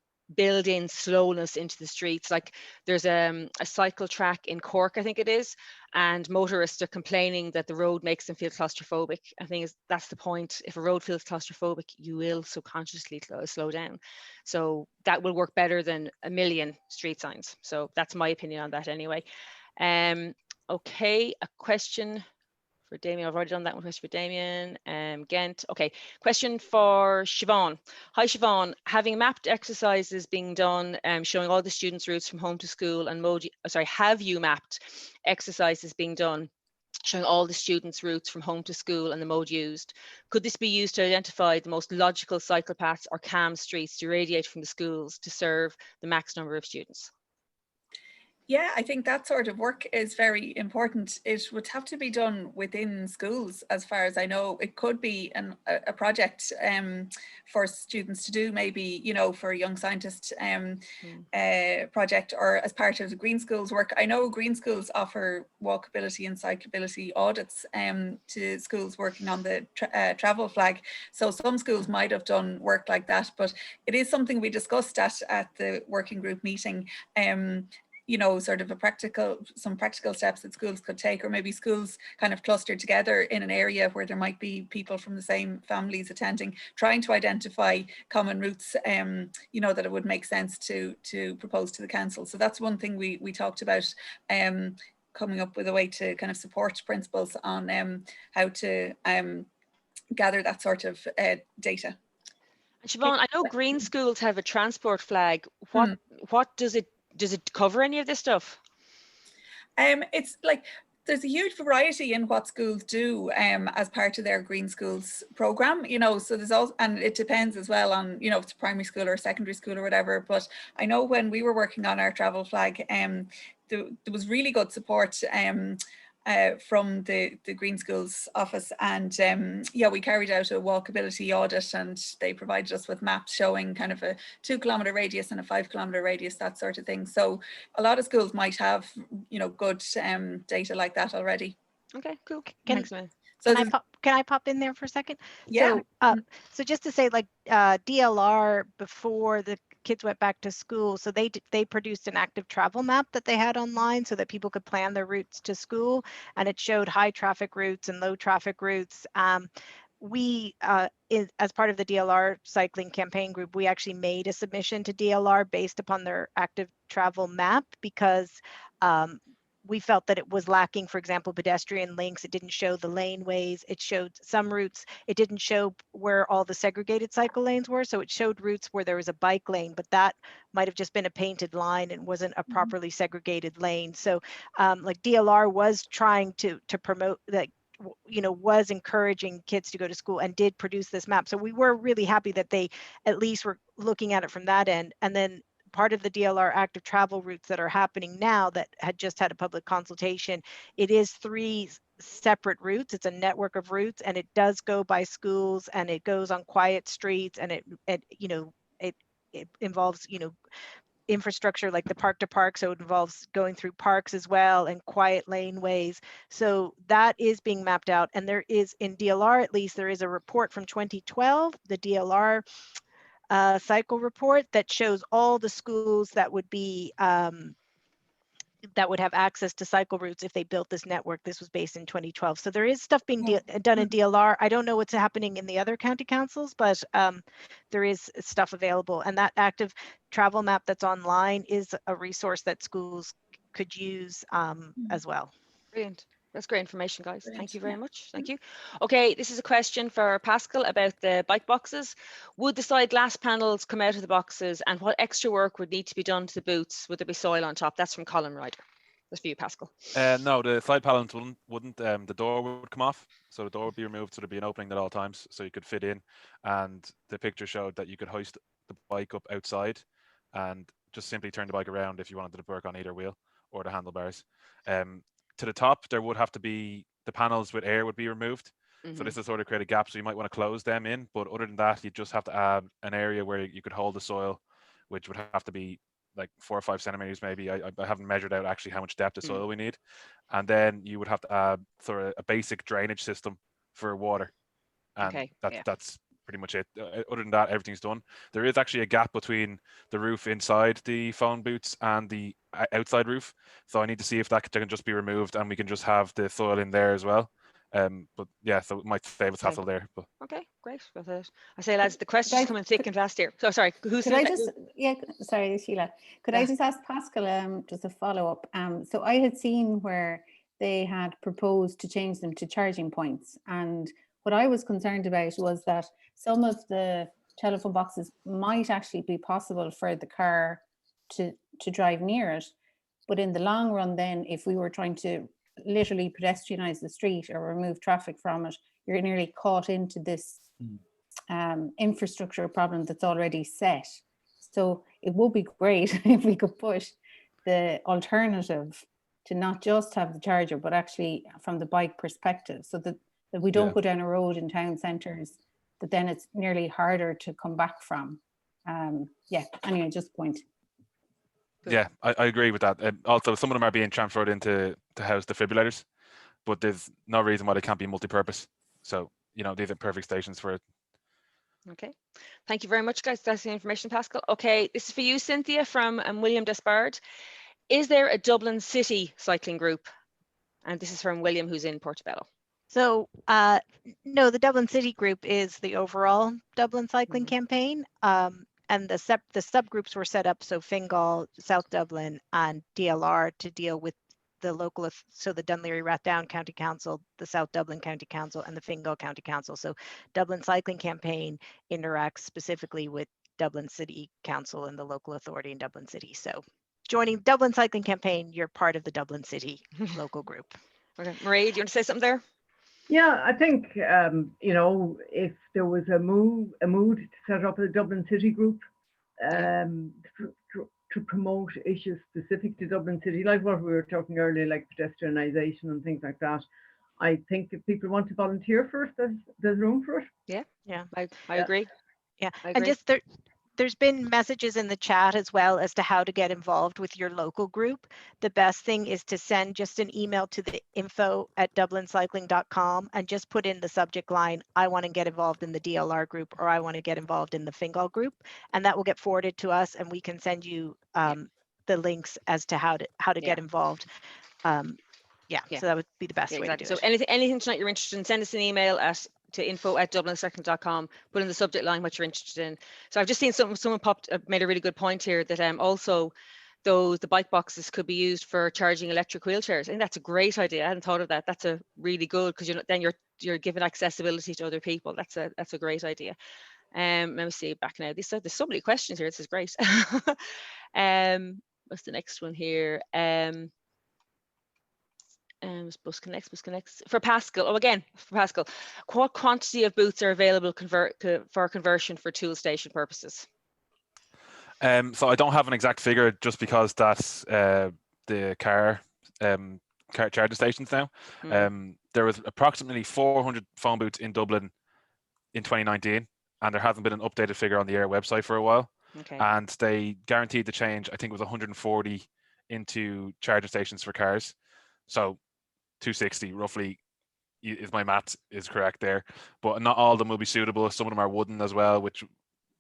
slowness into the streets. Like there's a cycle track in Cork, I think it is, and motorists are complaining that the road makes them feel claustrophobic. I think that's the point. If a road feels claustrophobic, you will subconsciously slow down. So that will work better than a million street signs. So that's my opinion on that anyway. Okay, a question for Damien. I've already done that one. Question for Damien. Ghent. Okay, question for Siobhan. Hi Siobhan, having mapped exercises being done, showing all the students' routes from home to school and have you mapped exercises being done showing all the students' routes from home to school and the mode used? Could this be used to identify the most logical cycle paths or calm streets to radiate from the schools to serve the max number of students? Yeah, I think that sort of work is very important. It would have to be done within schools, as far as I know. It could be a project for students to do, maybe, you know, for a young scientist project, or as part of the Green Schools work. I know Green Schools offer walkability and cyclability audits to schools working on the travel flag. So some schools might have done work like that, but it is something we discussed at the working group meeting. You know, sort of some practical steps that schools could take, or maybe schools kind of clustered together in an area where there might be people from the same families attending, trying to identify common routes, you know, that it would make sense to propose to the council. So that's one thing we talked about, coming up with a way to kind of support principals on how to gather that sort of data. Siobhan, I know green schools have a transport flag. What does it cover? Any of this stuff? It's like there's a huge variety in what schools do as part of their green schools program, you know, so there's also, and it depends as well on, you know, if it's primary school or secondary school or whatever. But I know when we were working on our travel flag, there was really good support from the Green Schools office, and yeah, we carried out a walkability audit, and they provided us with maps showing kind of a 2-kilometre radius and a 5-kilometre radius, that sort of thing. So a lot of schools might have, you know, good data like that already. Okay, cool. Can I pop in there for a second? Yeah. So just to say, like DLR, before the kids went back to school, so they produced an active travel map that they had online so that people could plan their routes to school, and it showed high traffic routes and low traffic routes. We, as part of the DLR cycling campaign group, we actually made a submission to DLR based upon their active travel map, because we felt that it was lacking, for example, pedestrian links. It didn't show the laneways. It showed some routes. It didn't show where all the segregated cycle lanes were. So it showed routes where there was a bike lane, but that might have just been a painted line and wasn't a properly segregated lane. So like DLR was trying to promote that, you know, was encouraging kids to go to school and did produce this map. So we were really happy that they at least were looking at it from that end. And then part of the DLR active travel routes that are happening now that had just had a public consultation, it is 3 separate routes. It's a network of routes, and it does go by schools, and it goes on quiet streets, and it you know, it involves, you know, infrastructure like the park to park, so it involves going through parks as well and quiet laneways. So that is being mapped out, and there is, in DLR at least, there is a report from 2012, the DLR cycle report, that shows all the schools that would be that would have access to cycle routes if they built this network. This was based in 2012. So there is stuff being done in DLR. I don't know what's happening in the other county councils, but there is stuff available. And that active travel map that's online is a resource that schools could use as well. Brilliant. That's great information, guys. Brilliant. Thank you very much. Thank you. Okay, this is a question for Pascal about the bike boxes. Would the side glass panels come out of the boxes, and what extra work would need to be done to the boots? Would there be soil on top? That's from Cullen Ryder. That's for you, Pascal. No, the side panels wouldn't. The door would come off, so the door would be removed, so there'd be an opening at all times, so you could fit in. And the picture showed that you could hoist the bike up outside, and just simply turn the bike around if you wanted to work on either wheel or the handlebars. To the top, there would have to be, the panels with air would be removed. So this will sort of create a gap, so you might want to close them in. But other than that, you just have to add an area where you could hold the soil, which would have to be like 4 or 5 centimeters maybe. I haven't measured out actually how much depth of soil we need. And then you would have to add sort of a basic drainage system for water. And that's pretty much it. Other than that, everything's done. There is actually a gap between the roof inside the phone booths and the outside roof, so I need to see if that can just be removed and we can just have the soil in there as well. But yeah, so it might save us hassle there. But okay, great. I say, lads, the questions coming thick and fast here. So sorry, who's sorry, Sheila. Could I just ask Pascal just a follow up? So I had seen where they had proposed to change them to charging points, and what I was concerned about was that some of the telephone boxes might actually be possible for the car to drive near it. But in the long run, then, if we were trying to literally pedestrianize the street or remove traffic from it, you're nearly caught into this infrastructure problem that's already set. So it would be great if we could push the alternative to not just have the charger, but actually from the bike perspective, so that we don't go down a road in town centres that then it's nearly harder to come back from. Anyway, just a point. Yeah, I agree with that. Also, some of them are being transferred into house defibrillators, but there's no reason why they can't be multi-purpose. So, you know, these are perfect stations for it. Okay, thank you very much, guys. That's the information, Pascal. Okay, this is for you, Cynthia, from William Despard. Is there a Dublin City cycling group? And this is from William, who's in Portobello. So no, the Dublin City group is the overall Dublin Cycling Campaign, and the subgroups were set up, so Fingal, South Dublin, and DLR, to deal with the local, so the Dunleary Rathdown County Council, the South Dublin County Council, and the Fingal County Council. So Dublin Cycling Campaign interacts specifically with Dublin City Council and the local authority in Dublin City. So joining Dublin Cycling Campaign, you're part of the Dublin City local group. Okay, Marie, do you want to say something there? Yeah, I think, you know, if there was a mood to set up a Dublin City group to promote issues specific to Dublin City, like what we were talking earlier, like pedestrianisation and things like that, I think if people want to volunteer for it, there's room for it. Yeah, I agree. Yeah, I and agree. just there's been messages in the chat as well as to how to get involved with your local group. The best thing is to send just an email to the info@dublincycling.com and just put in the subject line, I want to get involved in the DLR group, or I want to get involved in the Fingal group, and that will get forwarded to us, and we can send you the links as to how to get involved. So that would be the best way to do it. So anything tonight you're interested in, send us an email to info@dublincycling.com, put in the subject line what you're interested in. So I've just seen someone made a really good point here that also the bike boxes could be used for charging electric wheelchairs. I think that's a great idea. I hadn't thought of that. That's a really good, because you're giving accessibility to other people. That's a great idea. Let me see back now. There's so many questions here. This is great. What's the next one here? Bus connects for Pascal. Oh, again for Pascal, what quantity of booths are available for conversion for tool station purposes? So I don't have an exact figure, just because that's the car charging stations now. There was approximately 400 phone booths in Dublin in 2019, and there hasn't been an updated figure on the Air website for a while. Okay. And they guaranteed the change, I think it was 140 into charging stations for cars. So 260 roughly, if my math is correct there, but not all of them will be suitable. Some of them are wooden as well, which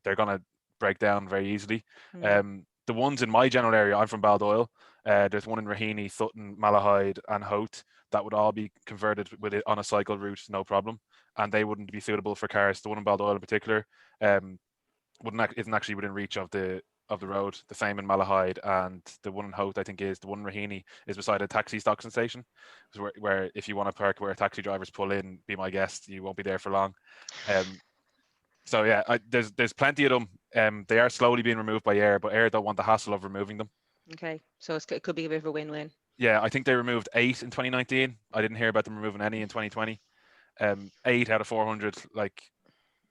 they're going to break down very easily. The ones in my general area, I'm from Baldoyle, there's one in Raheny, Sutton, Malahide and Howth that would all be converted with it on a cycle route, no problem, and they wouldn't be suitable for cars. The one in Baldoyle in particular isn't actually within reach of the road. The same in Malahide, and the one in Howth, I think, is the one in Raheny is beside a taxi stocking station, where if you want to park where taxi drivers pull in, be my guest, you won't be there for long. So yeah, there's plenty of them. They are slowly being removed by Air, but Air don't want the hassle of removing them. Okay, so it could be a bit of a win-win. Yeah, I think they removed 8 in 2019. I didn't hear about them removing any in 2020. 8 out of 400, like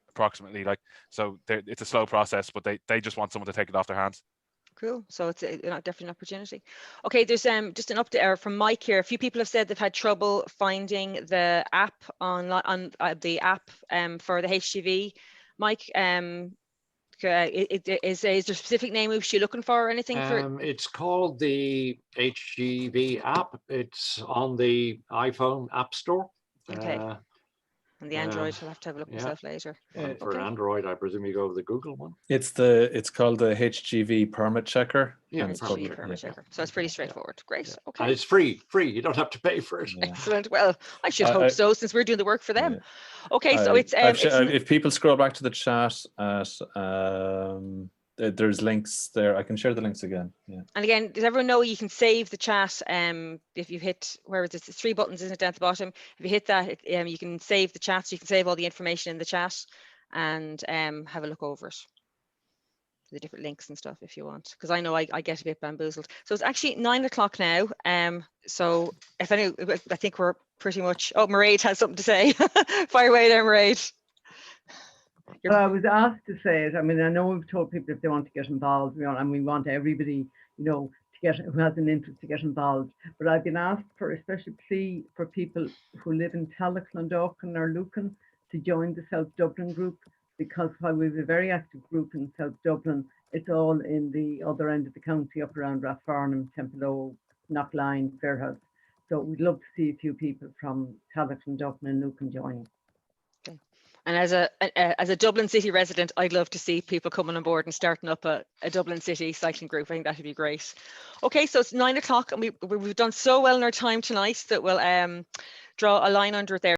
approximately, like, so it's a slow process, but they just want someone to take it off their hands. Cool. So it's definitely an opportunity. Okay, there's just an update from Mike here. A few people have said they've had trouble finding the app on the app for the HGV. Mike, is there a specific name we should be looking for or anything? It's called the HGV app. It's on the iPhone App Store. Okay. And the Android, I'll have to have a look myself later. For Android, I presume you go with the Google one. It's called the HGV permit checker. Yeah, HGV permit checker. So it's pretty straightforward. Great. Okay. And it's free. You don't have to pay for it. Yeah. Excellent. Well, I should hope so, since we're doing the work for them. Yeah. Okay, so it's if people scroll back to the chat there's links there. I can share the links again. Yeah. And again, does everyone know you can save the chat? If you hit, where is it? It's 3 buttons, isn't it, down at the bottom? If you hit that, you can save the chat. So you can save all the information in the chat and have a look over it. The different links and stuff if you want, because I know I get a bit bamboozled. So it's actually 9 o'clock now. So if I think we're pretty much. Oh, Mairead has something to say. Fire away there, Mairead. Well, I was asked to say it. I mean, I know we've told people if they want to get involved, and we want everybody, who has an interest to get involved. But I've been asked for a special plea for people who live in Tallaght, Clondalkin or Lucan to join the South Dublin group, because while we have a very active group in South Dublin, it's all in the other end of the county, up around Rathfarnham, Templeogue, Knockline, Fairhouse. So we'd love to see a few people from Tallaght, Clondalkin and Lucan join. And as a Dublin City resident, I'd love to see people coming on board and starting up a Dublin City cycling group. I think that would be great. Okay, so it's 9 o'clock, and we've done so well in our time tonight that we'll draw a line under it there.